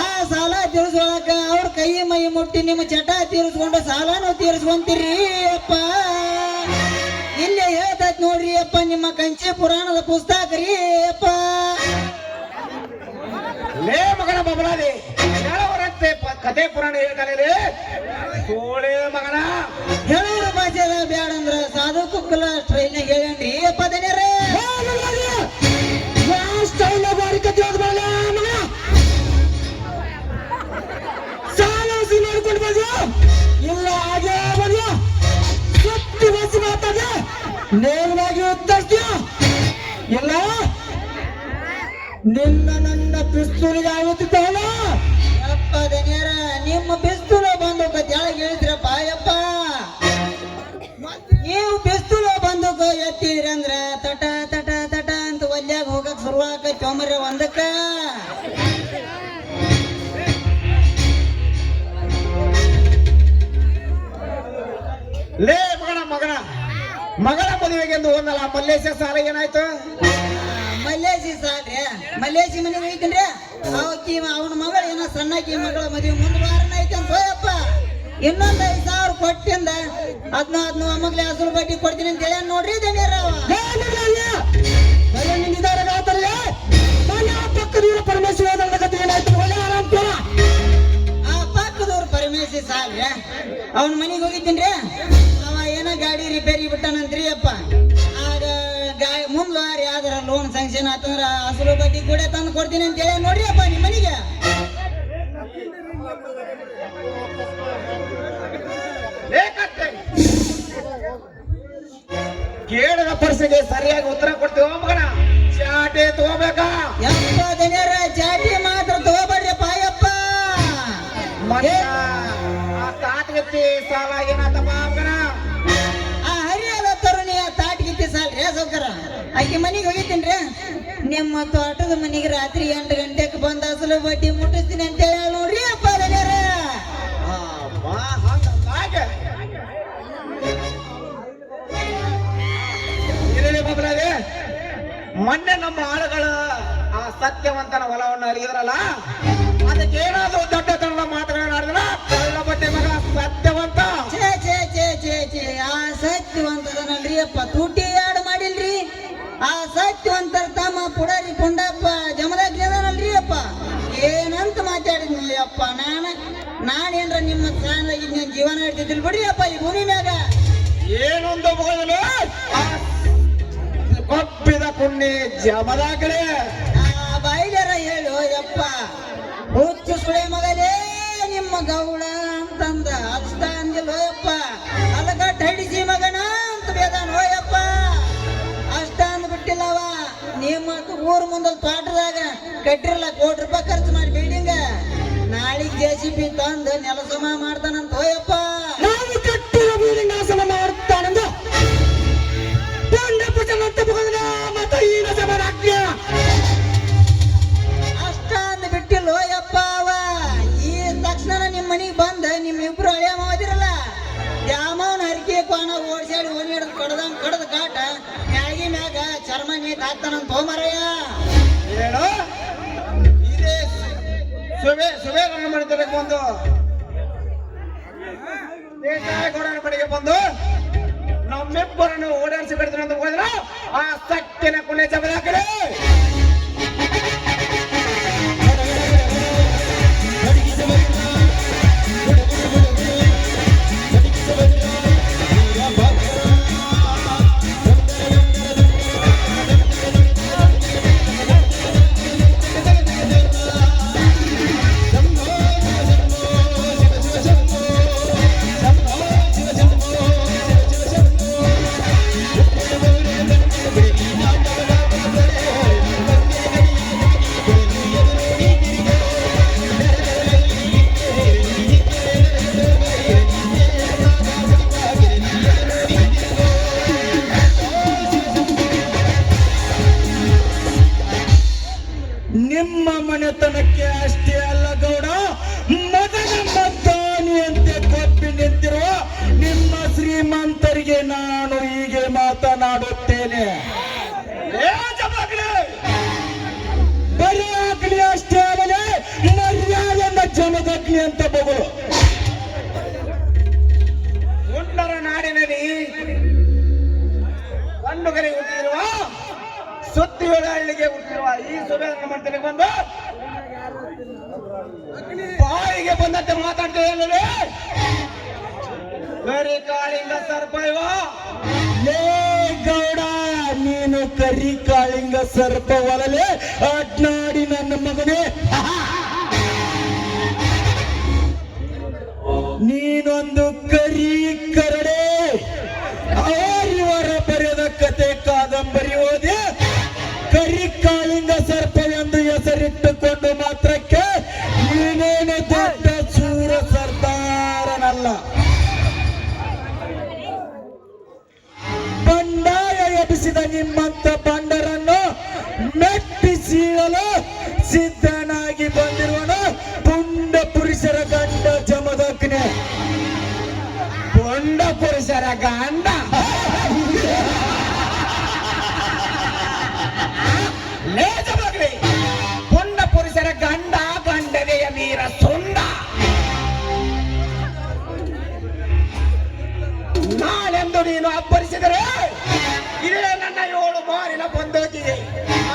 ಆ ಸಾಲ ತೀರಿಸ್ಕೊಳಕ ಅವ್ರ ಕೈ ಮೈ ಮುಟ್ಟಿ ನಿಮ್ಮ ಚಟ ತೀರಿಸ್ಕೊಂಡು ಸಾಲನು ತೀರಿಸ್ಕೊಂತೀರಿ ಅಪ್ಪ. ಇಲ್ಲೇ ಹೇಳ್ತೈತಿ ನೋಡ್ರಿ ಅಪ್ಪ ನಿಮ್ಮ ಕಂಚಿ ಪುರಾಣದ ಪುಸ್ತಕ ರೀ ಅಪ್ಪ. ಲೇ ಮಗನ ಬಬಲಾದಿ ಹೇಳೋರಂತೆ ಕಥೆ ಪುರಾಣ ಹೇಳ್ತಾನೆ ರೇ ಸೋಳೆ ಮಗನ. ಹೇಳೋರ ಭಾಷೆದ ಬ್ಯಾಡ ಅಂದ್ರ ಸಾಧು ಕುಕ್ಕಲ ಸ್ಟೈಲ್ನಾಗ ಹೇಳೇನ್ರಿ ಅಪ್ಪ ದನಿಯರೇ. ಸ್ಟೈಲ್ ಬಾರಿ ಕಥೆ ಮಗ ಸಾಲಾಸಿ ಮಾಡ್ಕೊಂಡು ಬಂದ್ಯೋ ಇಲ್ಲ ಹಾಗೆ ಬಂದ್ಯೋ ಸುತ್ತಿ ಬಸಿ ಮಾತಾಡ ನೇರವಾಗಿ ಉತ್ತರಿಸ್ತೀಯ ಇಲ್ಲ ನಿನ್ನ ನನ್ನ ಪಿಸ್ತೂಲಿಗೆ ಆಗುತ್ತಿದ್ದಾವಲ್ಲ. ಯಪ್ಪ ದನಿಯರ ನಿಮ್ಮ ಪಿಸ್ತೂಲ ಬಂದು ಕೆಳಗೆ ಇಳಿದ್ರಪ್ಪ ಯಪ್ಪ. ನೀವು ಪಿಸ್ತೂಲ ಬಂದು ಎತ್ತಿದ್ರಿ ಅಂದ್ರ ತಟ ತಟ ತಟ ಅಂತ ಒಲ್ಯಾಗ ಹೋಗಕ್ ಶುರುವಾಕೈತಿ ಒಮ್ಮರೆ ಒಂದಕ್ಕ. ಲೇ ಮಗನ ಮಗಳ ಮದುವೆಗೆ ಎಂದು ಹೋದಲ್ಲ ಮಲ್ಲೇಶ ಸಾಲ ಏನಾಯ್ತು? ಮಲ್ಲೇಶಿ ಸಾಲ್ರಿ ಮಲ್ಲೇಶಿ ಮನೆಗೆ ಹೋಯ್ತೇನ್ರಿ. ಅವಕಿ ಅವನ ಮಗಳು ಏನೋ ಸಣ್ಣಕಿ ಮಗಳ ಮದುವೆ ಮುಂದ್ ವಾರನ ಐತೆ ಅಂತ ಹೋಯಪ್ಪ. ಇನ್ನೊಂದ್ 5,000 ಕೊಟ್ಟಿಂದ ಅದನ್ನ ಮಗ್ಲೆ ಹಸರು ಬಡ್ಡಿ ಕೊಡ್ತೀನಿ ಅಂತ ಹೇಳಿ ನೋಡ್ರಿ ದನಿಯರ. ಆ ಪಕ್ಕದವ್ರು ಪರಮೇಶಿ ಸಾಲ್ರಿ ಅವನ ಮನೆಗೆ ಹೋಗಿದ್ದೀನ್ರಿ. ಅವ ಏನೋ ಗಾಡಿ ರಿಪೇರಿ ಬಿಟ್ಟಾನಂತ್ರಿ ಅಪ್ಪ. ಆಗ ಮುಂದ್ ವಾರ ಯಾವ್ದಾರ ಲೋನ್ ಸ್ಯಾಂಕ್ಷನ್ ಆತಂದ್ರ ಅಸಲು ಬಡ್ಡಿ ಕೂಡ ತಂದು ಕೊಡ್ತೀನಿ ಅಂತ ಹೇಳಿ ನೋಡ್ರಿ ಅಪ್ಪ ನಿಮ್ಮ ಮನೆಗೆ. ಕೇಳಿದ ಪ್ರಶ್ನೆಗೆ ಸರಿಯಾಗಿ ಉತ್ತರ ಕೊಡ್ತೀವ ಮಗನ. ಚಾಟೆ ತಗೋಬೇಕಾ? ಯಪ್ಪ ದನಿಯರ ಚಾಟಿ ಮಾತ್ರ ತಗೋಬೇಡ್ರಿಪ್ಪ ಯಪ್ಪ. ಆ ತಾತಗತ್ತಿ ಸಾಲ ಏನಾತಪ್ಪ ಮಗನ? ಆ ಹರಿಯಾದ ತರುಣಿಯ ತಾಟ್ಗಿತ್ತಿ ಸಾಲ್ರಿ ಸೌಕರ ಆಕೆ ಮನೆಗೆ ಹೋಗಿದ್ದೀನ್ರಿ. ನಿಮ್ಮ ತೋಟದ ಮನೆಗೆ ರಾತ್ರಿ 8 ಗಂಟೆಗೆ ಬಂದ ಅಸಲು ಬಡ್ಡಿ ಮುಟ್ಟಿಸ್ತೀನಿ ಅಂತ ಹೇಳಿ ನೋಡ್ರಿ ಅಪ್ಪ ದನಿಯರ. ಮೊನ್ನೆ ನಮ್ಮ ಆಳುಗಳ ಆ ಸತ್ಯವಂತನ ಹೊಲವನ್ನು ಅರಿಗಿದ್ರಲ್ಲ, ಅದಕ್ಕೆ ಏನಾದ್ರು ದೊಡ್ಡ ಕನ್ನಡ ಮಾತುಗಳನ್ನಾಡಿದ್ರ ಕಳ್ಳ ಬಟ್ಟೆ ಮಗ ಸತ್ಯವಂತ. ಛೇ ಛೇ ಛೇ ಛೇ ಛೇ ಆ ಸತ್ಯವಂತದನಲ್ರಿ ಅಪ್ಪ ತುಟಿ ಯಾಡು ಮಾಡಿಲ್ರಿ. ಆ ಸತ್ಯವಂತರ ತಮ್ಮ ಪುಡಾರಿ ಪುಂಡಪ್ಪ ಜಮದಾಗ್ನಲ್ರಿ ಅಪ್ಪ. ಏನಂತ ಮಾತಾಡಿದ್ನು ಅಪ್ಪ. ನಾನೇನ್ರ ನಿಮ್ಮ ಸ್ಥಾನದಾಗಿದ್ನ ಜೀವನ ಇಡ್ತಿದ್ದಿಲ್ ಬಿಡ್ರಿ ಅಪ್ಪ ಈ ಭೂಮಿ ಮ್ಯಾಗ. ಏನೊಂದು ಮಗನು ಕೊಪ್ಪಿದ ಪುಣ್ಯ ಜಮದಾಗಲೇ ಆ ಬಾಯಿಲಾರ ಹೇಳು ಯಪ್ಪ. ಹುಚ್ಚು ಸುಳೆ ಮಗಲೇ ನಿಮ್ಮ ಗೌಡ ಅಂತಂದ ಅಷ್ಟ ಅಂದಿಲ್ಲ ಯಪ್ಪ. ಅಲಗಟ್ಟ ಹಡಿಸಿ ಮಗನ ಅಂತ ಬೇದಾನ ಹೋಯಪ್ಪ. ಅಷ್ಟ ಅಂದ್ಬಿಟ್ಟಿಲ್ಲವ. ನಿಮ್ಮ ಊರ್ ಮುಂದಲ್ ತೋಟದಾಗ ಕಟ್ಟಿರಲ್ಲ ₹1,00,00,000 ಖರ್ಚು ಮಾಡಿ ಬಿಲ್ಡಿಂಗ್. ನಾಳಿಗೆ JCB ತಂದು ನೆಲಸಮ ಮಾಡ್ತಾನಂತ ಹೋಯಪ್ಪ. ನಾವು ಕಟ್ಟಿರೋ ಬೀಳಿಂಗ್ ನಾಶನ ಮಾಡ್ತಾನಂದ ಅಷ್ಟ ಅಂದ್ ಬಿಟ್ಟಿಲ್ಲ ಯಪ್ಪ ಅವ. ಈ ತಕ್ಷಣ ನಿಮ್ ಮನಿಗ್ ಬಂದ ನಿಮ್ಮಿಬ್ರು ಹಳೆಯ ಮಾವದಿರಲ್ಲ ದ್ಯಾಮವನ ಹರಿಕೆ ಕೋಣ ಓಡಿಸಾಡಿ ಓಣಿ ಹಿಡಿದು ಕಡ್ದಂಗ್ ಕಡ್ದ ಕಾಟ ಮ್ಯಾಗಿ ಮ್ಯಾಗ ಚರ್ಮ ನೀಟ್ ಹಾಕ್ತಾನಂತ ಹೋಮರಯ್ಯ. ಹೇಳು ಇದೇ ಸುಬೇರನ್ನ ಮಾಡಿದ್ರೆ ಬಂದು ದೇಶಾಯಗೌಡನ ಬಳಿಗೆ ಬಂದು ನಮ್ಮಿಬ್ಬರನ್ನು ಓಡಾಡಿಸಿ ಬಿಡ್ತೀನಿ ಅಂತ ಹೋದ್ರೆ ಆ ಸಟ್ಟಿನ ಕುಣೆ ಜಮದಾಕಡೆ. ನಿಮ್ಮ ಮನೆತನಕ್ಕೆ ಅಷ್ಟೇ ಅಲ್ಲ ಗೌಡ, ಮದನ ಮದ್ದಾನಿಯಂತೆ ಕೊಪ್ಪಿ ನಿಂತಿರುವ ನಿಮ್ಮ ಶ್ರೀಮಂತರಿಗೆ ನಾನು ಹೀಗೆ ಮಾತನಾಡುತ್ತೇನೆ. ಬರೀ ಆಗ್ಲಿ ಅಷ್ಟೇ ಅಲ್ಲದೆ ಮರ್ಯಾದೆಯಿಂದ ಜಮದಗ್ನಿ ಅಂತ ಬಗಳು. ಗುಂಡರ ನಾಡಿನಲ್ಲಿ ದುಂಡುಗರೆ ಹುಟ್ಟಿರುವ ಸುತ್ತಿಯೋಳ ಹಳ್ಳಿಗೆ ಹುಟ್ಟಿರುವ ಈ ಸುಬೇಂದ್ರ ಮಂತ್ರಿಗೆ ಬಂದು ಬಾಯಿಗೆ ಬಂದಂತೆ ಮಾತಾಡ್ತೇವೆ. ಕರಿ ಕಾಳಿಂಗ ಸರ್ಪ ಇವ. ಲೇ ಗೌಡ, ನೀನು ಕರಿ ಕಾಳಿಂಗ ಸರ್ಪವಲಲೆ ಅಡ್ನಾಡಿ ನನ್ನ ಮಗನೇ. ನೀನೊಂದು ಕರಿ ಕರಡೆ. ಅವರಿವರ ಬರೆದ ಕತೆ ಕಾದಂಬರಿ ಓದಿ ಕರಿ ಕಾಳಿಂಗ ಸರ್ಪವೆಂದು ಹೆಸರಿಟ್ಟುಕೊಂಡು ಮಾತ್ರಕ್ಕೆ ನೀನೇನು ದೊಡ್ಡ ಸೂರ ಸರ್ದಾರನಲ್ಲ. ಬಂಡಾಯ ಎಬ್ಬಿಸಿದ ನಿಮ್ಮಂತ ಬಂಡರನ್ನು ಮೆಟ್ಟಿಸೀಳಲು ಸಿದ್ಧನಾಗಿ ಬಂದಿರುವನು ಪುಂಡ ಪುರುಷರ ಗಂಡ ಜಮದಗ್ನಿ. ಪುಂಡ ಪುರುಷರ ಗಂಡ ಲೇಜಮಗ್ರಿ. ಪುಂಡ ಪುರುಷರ ಗಂಡ ಗಂಡನೆಯ ವೀರ ಸುಂಡ. ನಾಳೆಂದು ನೀನು ಅಬ್ಬರಿಸಿದರೆ ಇದೇ ನನ್ನ 7 ಮಾರಿನ ಬಂದೋಗಿಗೆ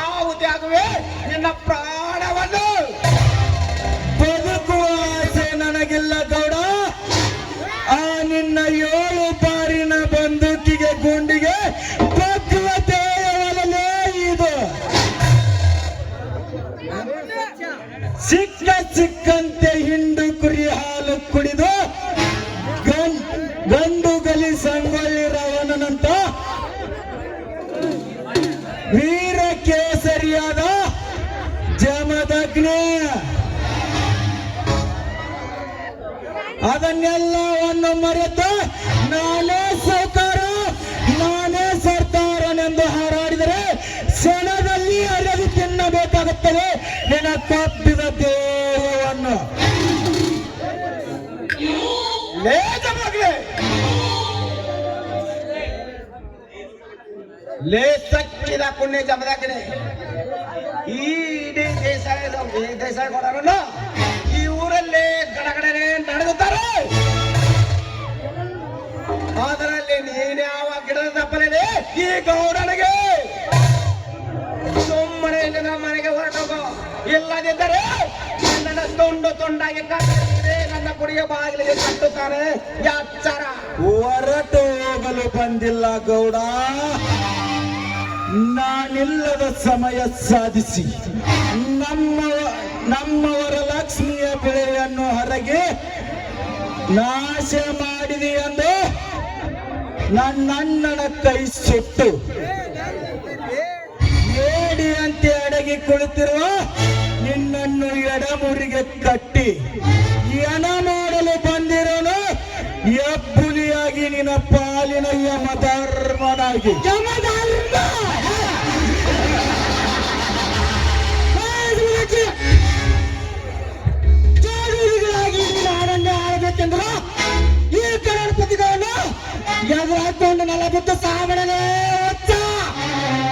ಆಹುತಿ ಆಗುವೆ ನಿನ್ನ ಪ್ರಾಣವನ್ನು. ಬದುಕುವ ಆಸೆ ನನಗಿಲ್ಲ ಗೌಡ. ಆ ನಿನ್ನ 7 ಬಾರಿನ ಬಂದೂಕಿಗೆ ಗುಂಡಿಗೆ ಭಗವತೆಯವಲೇ ಇದು. ಸಿಕ್ಕಂತೆ ಹಿಂಡು ಕುರಿ ಹಾಲು ಕುಡಿದು ಗಂಡು ಗಲಿ ಸಂಗೊಳ್ಳಿ ರಾವಣನಂತ ವೀರ ಕೇಸರಿಯಾದ ಜಮದಗ್ನಿ. ಅದನ್ನೆಲ್ಲವನ್ನು ಮರೆತು ನಾನೇ ಸೌಕಾರ, ನಾನೇ ಸರ್ದಾರನೆಂದು ಹಾರಾಡಿದರೆ ಕ್ಷಣದಲ್ಲಿ ಅರೆದು ತಿನ್ನಬೇಕಾಗುತ್ತದೆ ನಿನ್ನ ತಪ್ಪಿದ ದೇಹವನ್ನು. ಲೇ ಸಕ್ಕಿದ ಪುಣ್ಯ ಜಮದಗ್ನಿ. ಈ ಇಡೀ ದೇಸಾಯಿ ಕೊಡೋರಲ್ಲ ಈ ಊರಲ್ಲಿ ಗಡಗಡನೆ ನಡೆದುತ್ತಾರೆ. ಅದರಲ್ಲಿ ನೀನ್ಯಾವ ಗಿಡದ ತಪ್ಪಲೇ ಈ ಗೌಡನಿಗೆ ಸುಮ್ಮನೆ ನಮ್ಮ ಮನೆಗೆ ಹೊರಟೋಗೋ. ಇಲ್ಲದಿದ್ದರೆ ನನ್ನ ತುಂಡಾಗಿ ಕಟ್ಟಿದೆ ನನ್ನ ಕುಡಿಯ ಬಾಗಿಲಿಗೆ ಕಟ್ಟುತ್ತಾರೆ ಯಾಚಾರ. ಹೊರಟು ಹೋಗಲು ಬಂದಿಲ್ಲ ಗೌಡ. ನಾನಿಲ್ಲದ ಸಮಯ ಸಾಧಿಸಿ ನಮ್ಮವರ ಲಕ್ಷ್ಮಿಯ ಬೆಳೆಯನ್ನು ಹೊರಗೆ ನಾಶ ಮಾಡಿದೆ ಎಂದು ನನ್ನಣ್ಣನ ಕೈ ಸುಟ್ಟು ಏಡಿಯಂತೆ ಅಡಗಿ ಕುಳಿತಿರುವ ನಿನ್ನನ್ನು ಎಡಮುರಿಗೆ ಕಟ್ಟಿ ಯಣ ಮಾಡಲು ಬಂದಿರೋನು ಎಬ್ಬುಲಿಯಾಗಿ ನಿನ್ನ ಪಾಲಿನ ಯಮಧರ್ಮನಾಗಿ. ಜಾಗೀರಿಗಳಾಗಿ ನೀನು ಹಾಡನ್ನೇ ಆಡಬೇಕೆಂದ್ರು ಈ ಗಣಪತಿಗಳನ್ನು ಎದುರು ಹಾಕೊಂಡು ನೆಲ ಬಿದ್ದು ಸಾವಣನೆ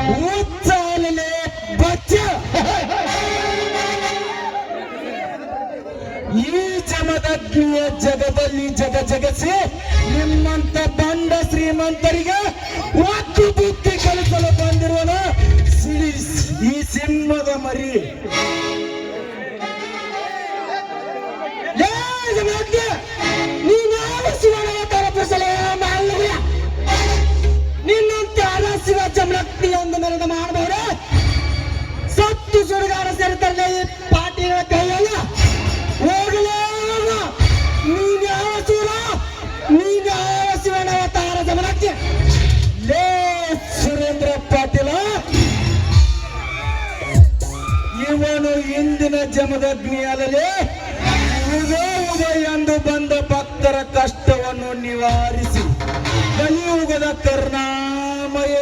ಹುಚ್ಚಾಲಲೆ ಬಚ್ಚ. ಈ ಜಮದಗ್ನಿಯ ಜಗದಲ್ಲಿ ಜಗಸಿ ನಿಮ್ಮಂತ ಬಂಡ ಶ್ರೀಮಂತರಿಗೆ ಒತ್ತು ಬುದ್ಧಿ ಕಲಿಸಲು ಬಂದಿರುವನು ಈ ಸಿಂಹದ ಮರಿ. ನೀನು ಶಿವನ ತಲುಪಿಸಲೇ ಮಾಡಲಿಲ್ಲ. ನಿನ್ನಂತೆ ಶಿವ ಜಮದಗ್ನಿಯೊಂದು ಮೆರೆದ ಮಾಡಬಹುದು. ಸತ್ತು ಸುಡುಗಾಡ ಸೇರಿತರಲೇ ಈ ಪಾಟಿಗಳ ಕೈಯಲ್ಲ ಹೋಗಲೇ. ನೀನ್ಯಾವ ಸೂರ, ನೀನ್ಯಾವ ಶಿವನ ಅವತಾರ ಜಮದಗ್ನಿ. ಲೇ ಸುರೇಂದ್ರ ಪಾಟೀಲ, ಇವನು ಇಂದಿನ ಜಮದಗ್ನಿ ಅಲ್ಲದೆ ಯುಗ ಎಂದು ಬಂದ ಭಕ್ತರ ಕಷ್ಟವನ್ನು ನಿವಾರಿಸಿ ಕಲಿಯುಗದ ಕರುಣಾಮಯ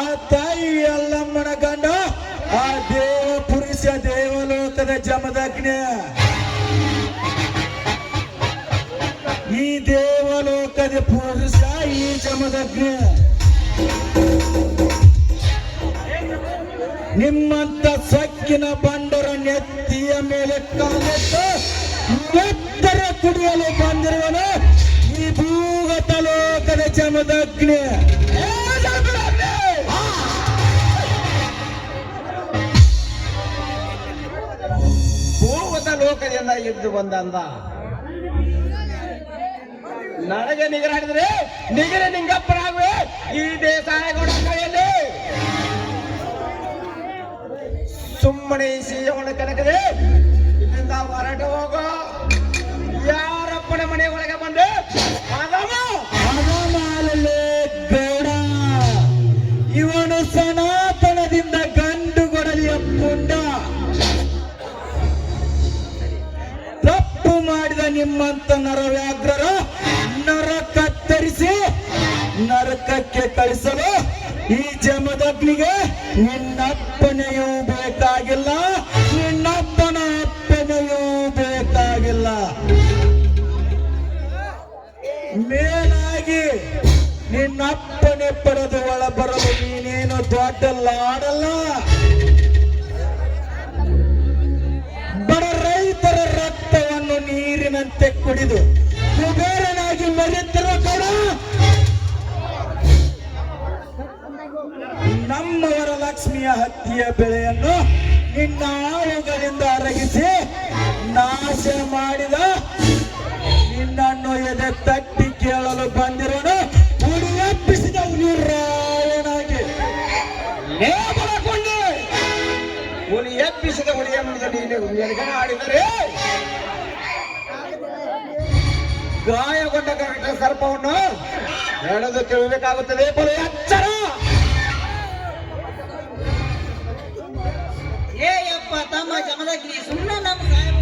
ಆ ತಾಯಿ ಅಲ್ಲಮ್ಮನ ಗಂಡ ಆ ದೇವ ಪುರುಷ ದೇವಲೋಕದ ಜಮದಗ್ನಿ. ಈ ದೇವಲೋಕದ ಪುರುಷ ಈ ಜಮದಗ್ನಿ. ನಿಮ್ಮಂತ ಸೊಕ್ಕಿನ ಬಂಡರ ನೆತ್ತಿಯ ಮೇಲೆ ಕಾಲಿಟ್ಟು ಎತ್ತರ ಕುಡಿಯಲು ಬಂದಿರುವನು ಈ ಭೂಗತ ಲೋಕದ ಜಮದಗ್ನಿ ಭೂಗತ ಲೋಕದಿಂದ ಎದ್ದು ಬಂದಂದ ನನಗೆ ನಿಗರಾಡಿದ್ರೆ ನಿಗರ ನಿಂಗಪ್ಪನಾಗುವೆ ಈ ದೇಸಾಯಗೌಡ ಕೈಯಲ್ಲಿ ಸುಮ್ಮನೆ ಸಿಯವನ ಕನಕದೆ ಇಲ್ಲಿಂದ ಹೊರಟು ಹೋಗೋ ಯಾರಪ್ಪನ ಮನೆ ಒಳಗೆ ಬಂದು ಅಗಮಾಲಲೆ ಗೌಡ ಇವನು ಸನಾತನದಿಂದ ಗಂಡು ಗೊಡಲಿಯ ಪುಂಡ ತಪ್ಪು ಮಾಡಿದ ನಿಮ್ಮಂತ ನರವ್ಯಾಘ್ರರ ನರ ಕತ್ತರಿಸಿ ನರಕಕ್ಕೆ ಕಳಿಸಲು ಈ ಜಮದಗ್ನಿಗೆ ನಿನ್ನಪ್ಪನೆಯೂ ಬೇಕಾಗಿಲ್ಲ, ನಿನ್ನಪ್ಪನ ಅಪ್ಪನೆಯೂ ಬೇಕಾಗಿಲ್ಲ. ಮೇಲಾಗಿ ನಿನ್ನಪ್ಪನೆ ಪಡೆದು ಒಳ ಬರಲು ನೀನೇನು ದೊಡ್ಡ ಲಾಡಲ್ಲ. ಬಡ ರೈತರ ರಕ್ತವನ್ನು ನೀರಿನಂತೆ ಕುಡಿದು ಕುಬೇರನಾಗಿ ಮೆರೆತಿರುವ ಕೂಡ ನಮ್ಮವರ ಲಕ್ಷ್ಮಿಯ ಹತ್ತಿಯ ಬೆಳೆಯನ್ನು ನಿನ್ನ ಆಳುಗಳಿಂದ ಅರಗಿಸಿ ನಾಶ ಮಾಡಿದ ನಿನ್ನನ್ನು ಎದೆ ತಟ್ಟಿ ಕೇಳಲು ಬಂದಿರೋನು ಉಳಿಯಪ್ಪಿಸಿದ ಹುಲಿರಾಯನಾಗಿ ನೇಮಕೊಂಡೆ. ಹುಲಿ ಎಬ್ಬಿಸಿದ ಹುಲಿಯ ಮುಂದೆ ನೀನು ಎಡಗಣ ಆಡಿದರೆ ಗಾಯಗೊಂಡ ಕರೆಕ್ಟ ಸರ್ಪವನ್ನು ಎಳೆದು ಕೇಳಬೇಕಾಗುತ್ತದೆ. ಬಲು ಎಚ್ಚರ. ಏಯಪ್ಪ ತಮ್ಮ ಜಮದಗ್ನಿ ಸುಮ್ಮನೆ ನಮ್ಮ ಸಾಹೇಬ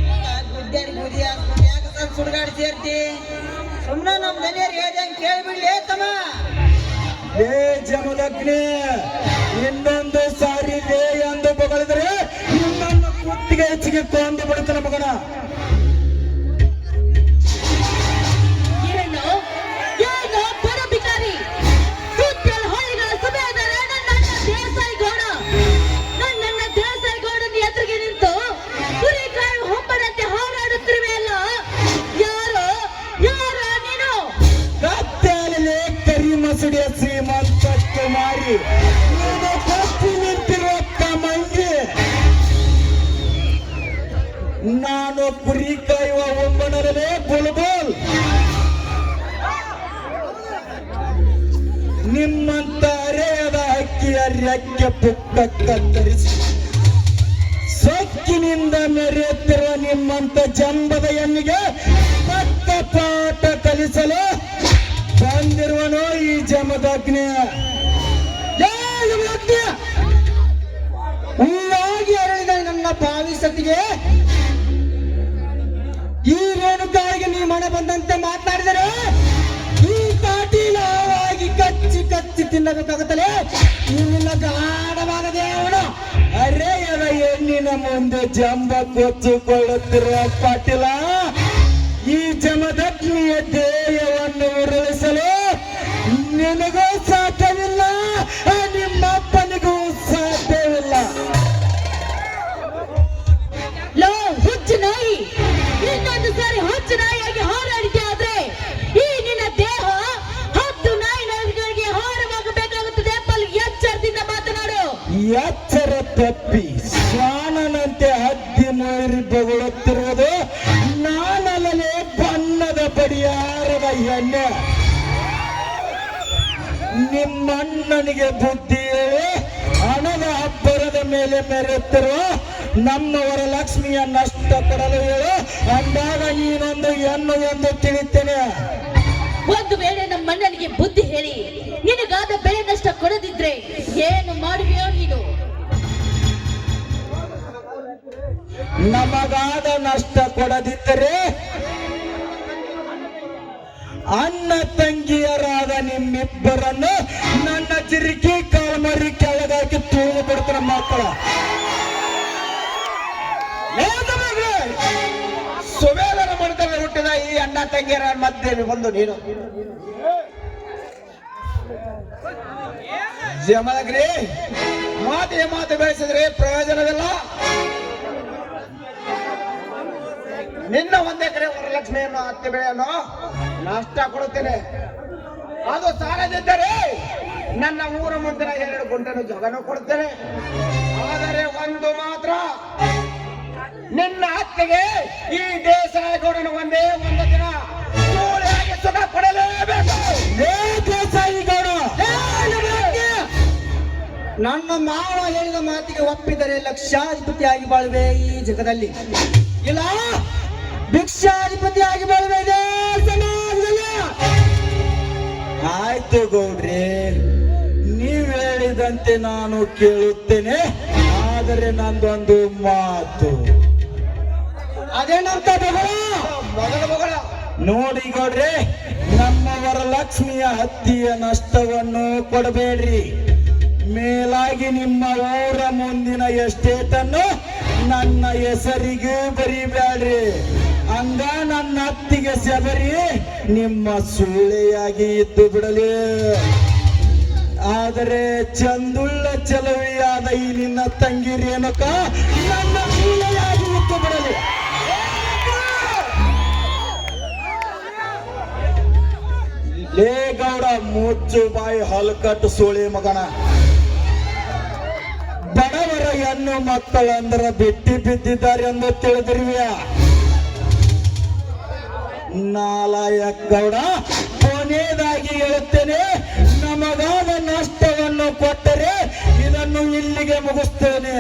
ಗುಡ್ಡಾಡಿ ಬೂದಿ ಹಾಕ್ಕೊಂಡು ಯಾಕೆ ಸ್ವಲ್ಪ ಸುಡುಗಾಡಿ ಸೇರ್ತಿ? ಸುಮ್ಮನೆ ನಮ್ಮ ಮನೆಯವ್ರು ಹೇಳ್ದಂಗೆ ಕೇಳಿಬಿಡ್ಲಿ ತಮ್ಮ. ಲೇ ಜಮದಗ್ನಿ, ಇನ್ನೊಂದು ಸಾರಿ ಲೇ ಎಂದು ಬಗಳಿದ್ರೆ ನಿನ್ನನ್ನು ಕುತ್ತಿಗೆ ಹೆಚ್ಚಿಗೆ ಕೊಂದು ಬಿಡುತ್ತಾನೆ ಮಗನ. ಏನು ಏನು ಪರಬಿಕಾರಿ ಸುತ್ತಲ ಹೊಳಿಗಳ ಸಭೆಯಾದರೆ ನನ್ನ ದೇಸಾಯಿ ಗೌಡ ನನ್ನ ದೇಸಾಯಿ ಗೌಡನ ಎದುರಿಗೆ ನಿಂತು ಕುರಿ ಕಾಯಿ ಹೊಂಬರಂತೆ ಹಾರಾಡುತ್ತಿರುವೆಯಲ್ಲ. ಯಾರು ಯಾರ ನೀನು? ಕತ್ತಲೇ ಕರಿ ಮಸುಡಿಯ ಶ್ರೀಮಂತ ಕುಮಾರಿ, ನೀನು ಕಪ್ಪಿ ನಿಂತಿರುವ ಕಮಂಗಿ. ನಾನು ಕುರಿ ಕಾಯುವ ಒಬ್ಬನರೇ ಬುಲ್ಬುಲ್. ನಿಮ್ಮಂತ ಅರೆಯದ ಹಕ್ಕಿಯ ರೆಕ್ಕೆ ಪುಕ್ಕ ಕತ್ತರಿಸಿ ಸೊಕ್ಕಿನಿಂದ ಮೆರೆಯುತ್ತಿರುವ ನಿಮ್ಮಂತ ಜಂಬದ ಹೆಣ್ಣಿಗೆ ತಕ್ಕ ಪಾಠ ಕಲಿಸಲು ಬಂದಿರುವನು ಈ ಜಮದಗ್ನಿ. ಹೂವಾಗಿ ಅರಳಿದ ನನ್ನ ಭಾವಿ ಸತಿಗೆ ಈ ರೇಣುಕಾಯಿಗೆ ನೀ ಮನೆ ಬಂದಂತೆ ಮಾತನಾಡಿದರೆ ಈ ಕಾಟಿಲವಾಗಿ ಕಚ್ಚಿ ಕಚ್ಚಿ ತಿನ್ನಬೇಕಾಗುತ್ತಲೇ. ನಿನ್ನ ಗಾಢವಾದ ದೇವನು ಅರೆಯದ ಹೆಣ್ಣಿನ ಮುಂದೆ ಜಂಬ ಕೊಚ್ಚಿಕೊಳ್ಳುತ್ತಿರುವ ಪಾಟೀಲ, ಈ ಜಮದಗ್ನಿಯ ದೇಹವನ್ನು ಉರುಳಿಸಲು ನಿನಗೂ ಸಾಧ್ಯವಿಲ್ಲ, ನಿಮ್ಮಪ್ಪನಿಗೂ ಸಾಧ್ಯವಿಲ್ಲ. ಲೋ ಹುಚ್ಚು ನಾಯಿ, ಇನ್ನೊಂದು ಸಾರಿ ಹುಚ್ಚು ನಾಯಿಯಾಗಿ ಹಾರಾಡಿಕೆ ಆದ್ರೆ ಈ ನಿನ್ನ ದೇಹ 10 ನಾಯಿಗಳಿಗೆ ಹಾರವಾಗಬೇಕಾಗುತ್ತದೆ. ಪಲ್ ಎಚ್ಚರದಿಂದ ಮಾತನಾಡು. ಎಚ್ಚರ ತಪ್ಪಿ ಶ್ವಾನನಂತೆ ಹದ್ದಿ ಮೈರಿ ಬಗಳುತ್ತಿರುವುದು ನಾನಲ್ಲೇ ಬಣ್ಣದ ಬಡಿಯಾರದ ಎಣ್ಣೆ. ನಿಮ್ಮಣ್ಣನಿಗೆ ಬುದ್ಧಿ ಹೇಳಿ ಹಣದ ಅಬ್ಬರದ ಮೇಲೆ ಮೆರೆಯುತ್ತಿರುವ ನಮ್ಮವರ ಲಕ್ಷ್ಮಿಯ ನಷ್ಟ ಕೊಡಲು ಹೇಳು. ಅಂದಾಗ ನೀನೊಂದು ಹೆಣ್ಣು ಎಂದು ತಿಳಿತೇನೆ. ಒಂದು ವೇಳೆ ನಮ್ಮ ಅಣ್ಣನಿಗೆ ಬುದ್ಧಿ ಹೇಳಿ ನಿನಗಾದ ಬೆಳೆ ನಷ್ಟ ಕೊಡದಿದ್ರೆ ಏನು ಮಾಡುವೆಯೋ ನೀನು? ನಮಗಾದ ನಷ್ಟ ಕೊಡದಿದ್ದರೆ ಅಣ್ಣ ತಂಗಿಯರಾದ ನಿಮ್ಮಿಬ್ಬರನ್ನು ನನ್ನ ಚಿರಿಕಿ ಕಾಲ್ಮರಿ ಕೆಳಗಾಕಿ ತೂಗು ಬಿಡ್ತಾರ ಮಕ್ಕಳ. ಸುಬೇಲರ ಮಣದಲ್ಲಿ ಹುಟ್ಟಿದ ಈ ಅಣ್ಣ ತಂಗಿಯರ ಮಧ್ಯೆ ಬಂದು ನೀನು ಜಮದಗ್ನಿ ಮಾತಿಗೆ ಮಾತು ಬೆಳೆಸಿದ್ರೆ ಪ್ರಯೋಜನವಿಲ್ಲ. ನಿನ್ನ 1 ಎಕರೆ ವರಲಕ್ಷ್ಮಿಯನ್ನು ಹತ್ತಿ ಬೆಳೆಯನ್ನು ನಷ್ಟ ಕೊಡುತ್ತೇನೆ. ಅದು ಸಾಲದಿದ್ದರೆ ನನ್ನ ಊರ ಮುಂದಿನ 2 ಗುಂಟೆನು ಜಗನು ಕೊಡುತ್ತೇನೆ. ಆದರೆ ಒಂದು ಮಾತ್ರ, ನಿನ್ನ ಹತ್ತಿಗೆ ಈ ದೇಸಾಯಿಗೌಡನ ಒಂದೇ ಒಂದು ದಿನ ಸೂಳೆಯಾಗಿ ಸುಖ ಕೊಡಲೇಬೇಕು. ದೇಸಾಯಿಗೌಡ, ನನ್ನ ಮಾವ ಹೇಳಿದ ಮಾತಿಗೆ ಒಪ್ಪಿದರೆ ಲಕ್ಷಾಧಿಪತಿಯಾಗಿ ಬಾಳುವೆ ಈ ಜಗದಲ್ಲಿ, ಇಲ್ಲ ಭಿಕ್ಷಾಧಿಪತಿಯಾಗಿ ಬಾಳುವೆ ಇದೇ ಸಮಾಜದಲ್ಲಿ. ಆಯ್ತು ಗೌಡ್ರಿ, ನೀವು ಹೇಳಿದಂತೆ ನಾನು ಕೇಳುತ್ತೇನೆ. ಆದರೆ ನಂದೊಂದು ಮಾತು. ಅದೇನಂತ ಮೊದಲ ನೋಡಿ ಗೌಡ್ರೆ, ನಮ್ಮ ವರಲಕ್ಷ್ಮಿಯ ಹತ್ತಿಯ ನಷ್ಟವನ್ನು ಕೊಡಬೇಡ್ರಿ. ಮೇಲಾಗಿ ನಿಮ್ಮ ಊರ ಮುಂದಿನ ಎಸ್ಟೇಟ್ ಅನ್ನು ನನ್ನ ಹೆಸರಿಗೆ ಬರಿಬೇಡ್ರಿ. ಹಂಗ ನನ್ನ ಹತ್ತಿಗೆ ಸೆಬರಿ ನಿಮ್ಮ ಸೂಳೆಯಾಗಿ ಇದ್ದು ಬಿಡಲಿ. ಆದರೆ ಚಂದುಳ್ಳ ಚಲವಿಯಾದ ಈ ನಿನ್ನ ತಂಗಿ ರೇಣುಕ ನನ್ನ ಸೂಳೆಯಾಗಿ ಇದ್ದು ಬಿಡಲಿ. ಲೇ ಗೌಡ, ಮುಚ್ಚು ಬಾಯಿ ಹಲ್ಕಟ್ಟು ಸೋಳೆ ಮಗನ. ಬಡವರ ಹೆಣ್ಣು ಮಕ್ಕಳಂದ್ರ ಬಿಟ್ಟಿ ಬಿದ್ದಿದ್ದಾರೆ ಎಂದು ತಿಳಿದಿರುವೆಯ ನಾಲಾಯಕ ಗೌಡ. ಕೊನೆಯದಾಗಿ ಹೇಳುತ್ತೇನೆ, ನಮಗಾದ ನಷ್ಟವನ್ನು ಕೊಟ್ಟರೆ ಇದನ್ನು ಇಲ್ಲಿಗೆ ಮುಗಿಸ್ತೇನೆ.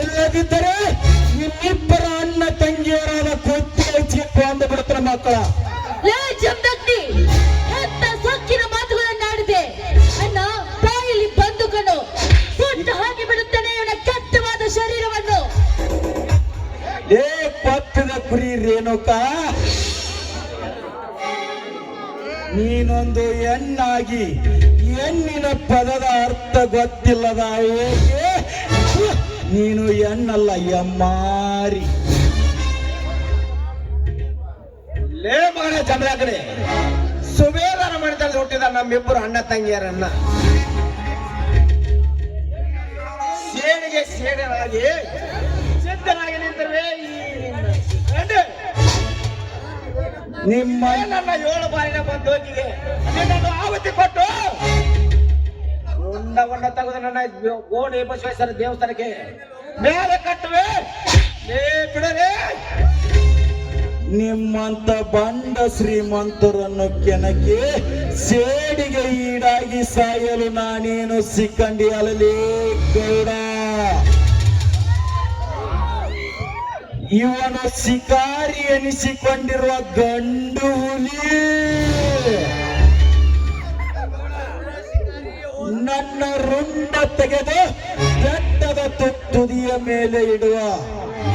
ಇಲ್ಲದಿದ್ದರೆ ನಿಮ್ಮಿಬ್ಬರ ಅಣ್ಣ ತಂಗಿಯರಾದ ಕುತ್ತಿಗೆ ಚಿಕ್ಕು ಅಂದು ಬಿಡುತ್ತಾರೆ ಮಕ್ಕಳ. ಲೇ ಜಮದಗ್ನಿ, ಎಂತ ಸೊಕ್ಕಿನ ಮಾತುಗಳನ್ನಾಡಿದೆ. ಅಣ್ಣ ಬಾಯಲ್ಲಿ ಬಂದುಕೊಂಡು ಸುಟ್ಟು ಹಾಕಿ ಬಿಡುತ್ತೇನೆ ಇವನ ಕೆಟ್ಟವಾದ ಶರೀರವನ್ನು. ಏ ಪತ್ತದ ಕುರಿ ರೇಣುಕ, ನೀನೊಂದು ಹೆಣ್ಣಾಗಿ ಹೆಣ್ಣಿನ ಪದದ ಅರ್ಥ ಗೊತ್ತಿಲ್ಲದ ಹೋಗಿ ನೀನು ಹೆಣ್ಣಲ್ಲ ಎಮ್ಮಾರಿ. ಲೇ ಮಗನ ಚಂದ್ರ ಕಡೆ, ಸುಬೇದಾರ ಮನೆತನದಲ್ಲಿ ಹುಟ್ಟಿದ ನಮ್ಮಿಬ್ಬರು ಅಣ್ಣ ತಂಗಿಯರನ್ನ ಸೇಡಿಗೆ ಸೇಡನಾಗಿ ಸಿದ್ಧನಾಗಿ ನಿಂತರೆ ನಿಮ್ಮ ನನ್ನ 7 ಬಾರಿನ ಬಂದೋಗಿಗೆ ನಿನ್ನನ್ನು ಆವತಿ ಕೊಟ್ಟು ಉಂಡವನ್ನ ತೆಗೆದು ನನ್ನ ಗೋಣಿ ಬಸವೇಶ್ವರ ದೇವಸ್ಥಾನಕ್ಕೆ ಮೇಲೆ ಕಟ್ಟುವೆ. ಬಿಡರೆ ನಿಮ್ಮಂತ ಬಂಡ ಶ್ರೀಮಂತರನ್ನು ಕೆಣಕಿ ಸೇಡಿಗೆ ಈಡಾಗಿ ಸಾಯಲು ನಾನೇನು ಸಿಕ್ಕಂಡಿ ಅಲಲಿ ಗೌಡ. ಇವನು ಶಿಕಾರಿ ಎನಿಸಿಕೊಂಡಿರುವ ಗಂಡು ಹುಲಿ. ನನ್ನ ರುಂಡ ತೆಗೆದು ಬೆಟ್ಟದ ತುದಿಯ ಮೇಲೆ ಇಡುವ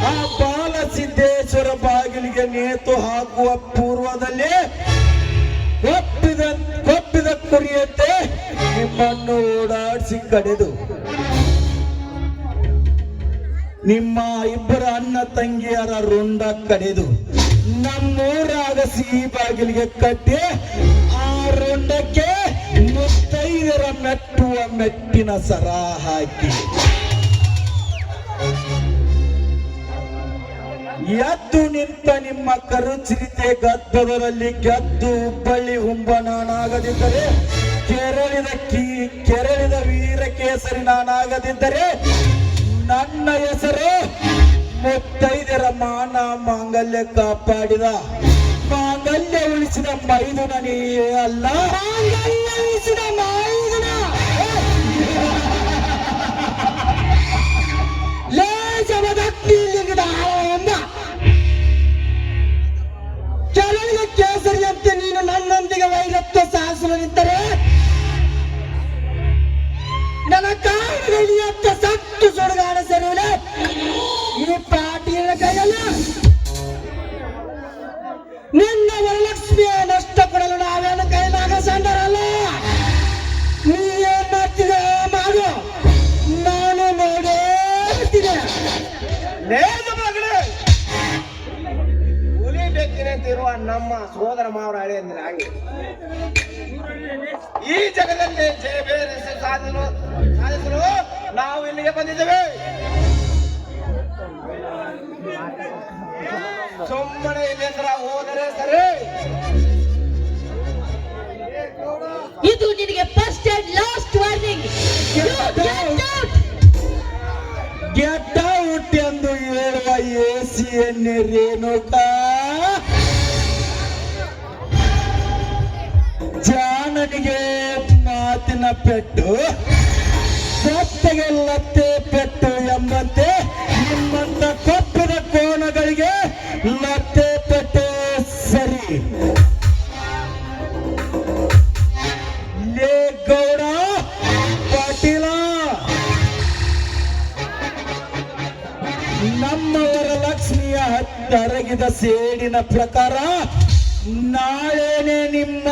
ಆ ಬಾಲಸಿದ್ದೇಶ್ವರ ಬಾಗಿಲಿಗೆ ನೇತು ಹಾಕುವ ಪೂರ್ವದಲ್ಲಿ ಕೊಪ್ಪಿದ ಕುರಿಯಂತೆ ನಿಮ್ಮನ್ನು ಓಡಾಡಿಸಿ ಕಡೆದು ನಿಮ್ಮ ಇಬ್ಬರ ಅಣ್ಣ ತಂಗಿಯರ ರುಂಡ ಕಡೆದು ನಮ್ಮೂರಾಗ ಸಿಹಿ ಬಾಗಿಲಿಗೆ ಕಟ್ಟಿ ಆ ರುಂಡಕ್ಕೆ ಮುತ್ತೈದರ ಮೆಟ್ಟುವ ಮೆಟ್ಟಿನ ಸರ ಹಾಕಿ ಎದ್ದು ನಿಂತ ನಿಮ್ಮ ಕರುಚಿರಿತೆ ಗದ್ದವರಲ್ಲಿ ಗೆದ್ದು ಹುಬ್ಬಳ್ಳಿ ಹುಂಬ ನಾನಾಗದಿದ್ದರೆ ಕೆರಳಿದ ವೀರ ಕೇಸರಿ ನಾನಾಗದಿದ್ದರೆ ನನ್ನ ಹೆಸರು ಮುತ್ತೈದರ ಮಾನ ಮಾಂಗಲ್ಯ ಕಾಪಾಡಿದ ಮಾಂಗಲ್ಯ ಉಳಿಸಿದ ಮೈದುನ ನೀ ಅಲ್ಲ, ಮಾಂಗಲ್ಯ ಉಳಿಸಿದ ಮೈದುನ. ಕೆರಳಿದ ಕೇಸರಿಯಂತೆ ನೀನು ನನ್ನೊಂದಿಗೆ ವೈರತ್ವ ಸಾಧಿಸಲು ನಿಂತರೆ ನನ್ನ ಕಾರಣಗಳಿಯಂತ ಸತ್ತು ಸುಡುಗಾಡ ಸರಿಯಿಲ್ಲ ಈ ಪಾಟೀಲ ಕೈಯಲ್ಲಿ ನಿನ್ನ ವರಲಕ್ಷ್ಮಿಯ ನಷ್ಟ ಕೊಡಲು ನಾವೇನು ಕೈಲಾಗ ಸಂಡರಲ್ಲ. ನೀ ಏನ್ ಮಾಡ್ತಿದೆ ಮಾಡು, ನಾನು ನೋಡೇ ಬಿಡ್ತೀನಿ. ಹುಲಿ ಬೆಕ್ಕಿನಂತಿರುವ ನಮ್ಮ ಸೋದರ ಮಾವರ ಹಳೆ ಅಂದ್ರೆ ಹಾಗೆ ಈ ಜಗದಲ್ಲಿ ಜಯ ಬೇರೆ ಸಾಧಿಸಲು ನಾವು ಇಲ್ಲಿಗೆ ಬಂದಿದ್ದೇವೆ. ಸುಮ್ಮನೆ ಗೆಟ್ ಔಟ್ ಎಂದು ಹೇಳುವ ಎಸಿಯನ್ನೇ ರೇಣುಕ ಜಾಣನಿಗೆ ಮಾತಿನ ಪೆಟ್ಟು ಸತ್ತೆಗೆ ಲತ್ತೆ ಪೆಟ್ಟು ಎಂಬಂತೆ ನಿಮ್ಮಂತ ಕೊಪ್ಪಿದ ಕೋಣಗಳಿಗೆ ಲತ್ತೆ ಪೆಟ್ಟು ಸರಿ. ಲೇ ಗೌಡ ಪಾಟೀಲ, ನಮ್ಮವರ ಲಕ್ಷ್ಮಿಯ ಹರಗಿದ ಸೇಡಿನ ಪ್ರಕಾರ ನಾಳೆನೆ ನಿಮ್ಮ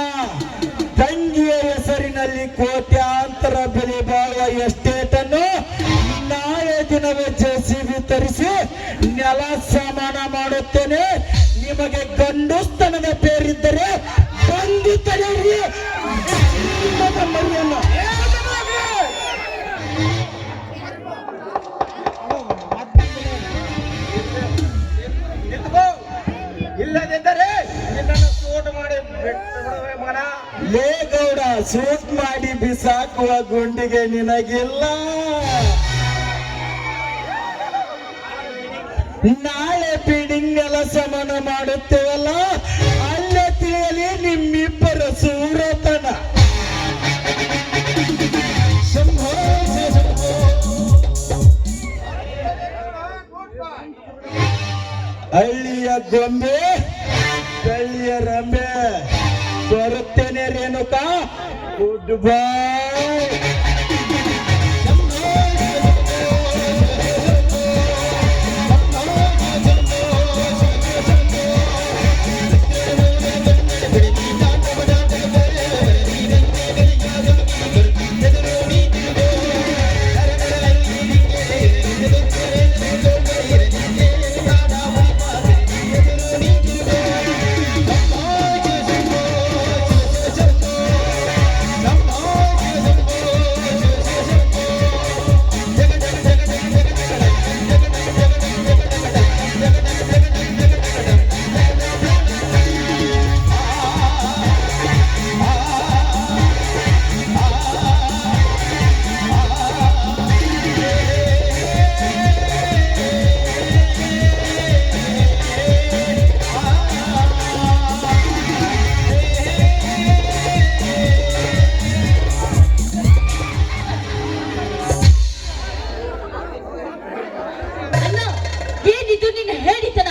ತಂಗಿಯ ಹೆಸರಿನಲ್ಲಿ ಕೋಟ್ಯಾಂತರ ಬೆಲೆ ಬಾಳುವ ಎಸ್ಟೇಟ್ ಅನ್ನು ನಾಳೆ ದಿನವೇ ಜೆಸಿಬಿ ತರಿಸಿ ನೆಲ ಸಮಾನ ಮಾಡುತ್ತೇನೆ. ನಿಮಗೆ ಗಂಡುಸ್ತನದ ಪೇರಿದ್ದರೆ ಬಂದು ತಡೆಯಿರಿ ನಿಮ್ಮ ಮರಿಯನ್ನ. ಇಲ್ಲದಿದ್ದರೆ ನಿನ್ನನ್ನು ಸೂಟ್ ಮಾಡಿ ಬಿಟ್ಟು ಬಿಡುವೆ ಮಗನ. ಲೇ ಗೌಡ, ಸೂಟ್ ಮಾಡಿ ಬಿಸಾಕುವ ಗುಂಡಿಗೆ ನಿನಗಿಲ್ಲ. ನಾಳೆ ಬಿಲ್ಡಿಂಗ್ ನೆಲ ಸಮಾನ ಮಾಡುತ್ತೇವಲ್ಲ, ಅಲ್ಲೇ ತಿಳಿಯಲಿ ನಿಮ್ಮಿಬ್ಬರ ಸೂರತನ. ಶಂಭೋ ಶಂಭೋ. ಹಳ್ಳಿಯ ಗೊಂಬೆ ಬೆಳ್ಳಿಯ ರಂಬೆ, ಬರುತ್ತೇನೆ ರೇಣುಕಾ, ಗುಡ್ ಬಾಯ್. ಅಣ್ಣ, ಏನಿದು ನಿನ್ನ ಹೇಳಿತನ?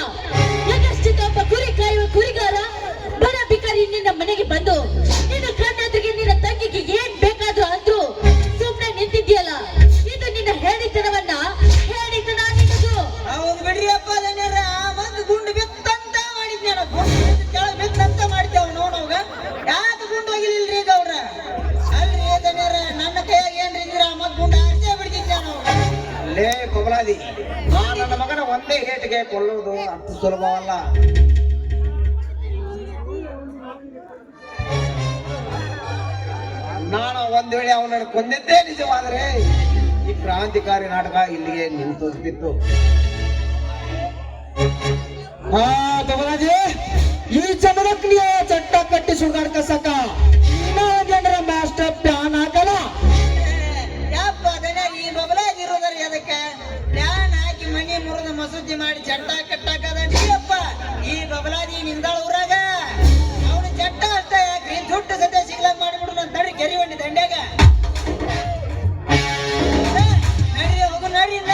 ಯಾಕಷ್ಟಿದ್ದ ಒಬ್ಬ ಕುರಿ ಕಾಯುವ ಕುರಿಗಾರ ಬಡ ಬಿಕಾರಿ ನಿನ್ನ ಮನೆಗೆ ಬಂದು ನಿನ್ನ ಕಣ್ಣೆದುರಿಗೆ ನಿನ್ನ ತಂಗಿಗೆ ಏನ್ ಬೇಕಾದ್ರೂ ಅಂದ್ರು ಸುಮ್ನೆ ನಿಂತಿದ್ಯಲ್ಲ, ಇದು ನಿನ್ನ ಹೇಳಿತನವನ್ನ? ಹೇಳಿತನ ನಿನ್ನದು? ಹೌದು ಬಿಡ್ರಿ ಅಪ್ಪ, ಧನ್ಯರ ಮಂದಿ ಗುಂಡು ಬಿತ್ತಂತ ಮಾಡಿದ್ನೇನ, ಗುಂಡು ಕೆಳಗೆ ಬಿತ್ತಂತ ಮಾಡ್ತೇವ ನೋಡೋಗ. ಯಾಕೆ ಗುಂಡು ಹೋಗಿಲಿಲ್ರಿ ಗೌಡ್ರ? ಅಲ್ರಿ ಧನ್ಯರ, ನನ್ನ ಕೈಯಾಗ ಏನ್ರಿ ಇದ್ರ ಮತ್ ಗುಂಡು ಆರ್ಸೇ ಬಿಡ್ತಿದ್ದೆ ನಾವು. ಲೇ ಕೊಬಲಾದಿ, ನನ್ನ ಮಗನ ಒಂದೇ ಏಟಿಗೆ ಕೊಲ್ಲುವುದು ಅಷ್ಟು ಸುಲಭವಲ್ಲ. ನಾನು ಒಂದ್ ವೇಳೆ ಅವನನ್ನು ಕೊಂದಿದ್ದೇ ನಿಜವಾದರೆ ಈ ಕ್ರಾಂತಿಕಾರಿ ನಾಟಕ ಇಲ್ಲಿಗೆ ನಿಂತುತ್ತಿತ್ತು. ಗಮನಾಜಿ, ಈ ಚಮರಕ್ಲಿಯ ಚಟ್ಟ ಕಟ್ಟಿ ಸುಡ್ಗಾಡ್ ಕಸಕ ನಾವು ಜನರ ಮಾಸ್ಟರ್ ಪ್ಲಾನ್ ಹಾಕಲ್ಲ. ಯಪ್ಪ ಧನ್ಯ, ಈ ಬಬಲಾಗಿರೋದ್ರ ಅದಕ್ಕೆ ಪ್ಲಾನ್ ಹಾಕಿ ಮನಿ ಮುರಿದ ಮಸೂಜಿ ಮಾಡಿ ಚಟ್ಟ ಕಟ್ಟಾಕದೀ ಅಪ್ಪ. ಈ ಬಬಲಾದಿ ನಿಂದಾಳ ಊರಾಗ ಅವನು ಚಟ್ಟ ಅಷ್ಟ ಯಾಕ್ರಿ, ದುಡ್ಡು ಸದ್ಯ ಸಿಗ್ಲಾಕ್ ಮಾಡಿಬಿಡು ಅಂತ ನಡ್ರಿ ಕೆರಿ ಬಂಡಿ ದಂಡ್ಯಾಗ. ನಡ್ರಿ ಹೋಗು, ನಡ್ರಿ ಇನ್ನ.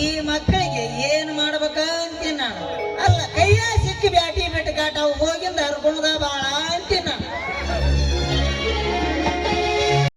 ಈ ಮಕ್ಕಳಿಗೆ ಏನ್ ಮಾಡ್ಬೇಕಂತೀನಿ ನಾನು. ಅಲ್ಲ, ಕೈಯ ಸಿಕ್ಕಿ ಬ್ಯಾಟಿ ಬಿಟ್ಟು ಕಾಟ ಹೋಗಿಂದ ಹರ್ಕೊಂಡ ಬಾಳ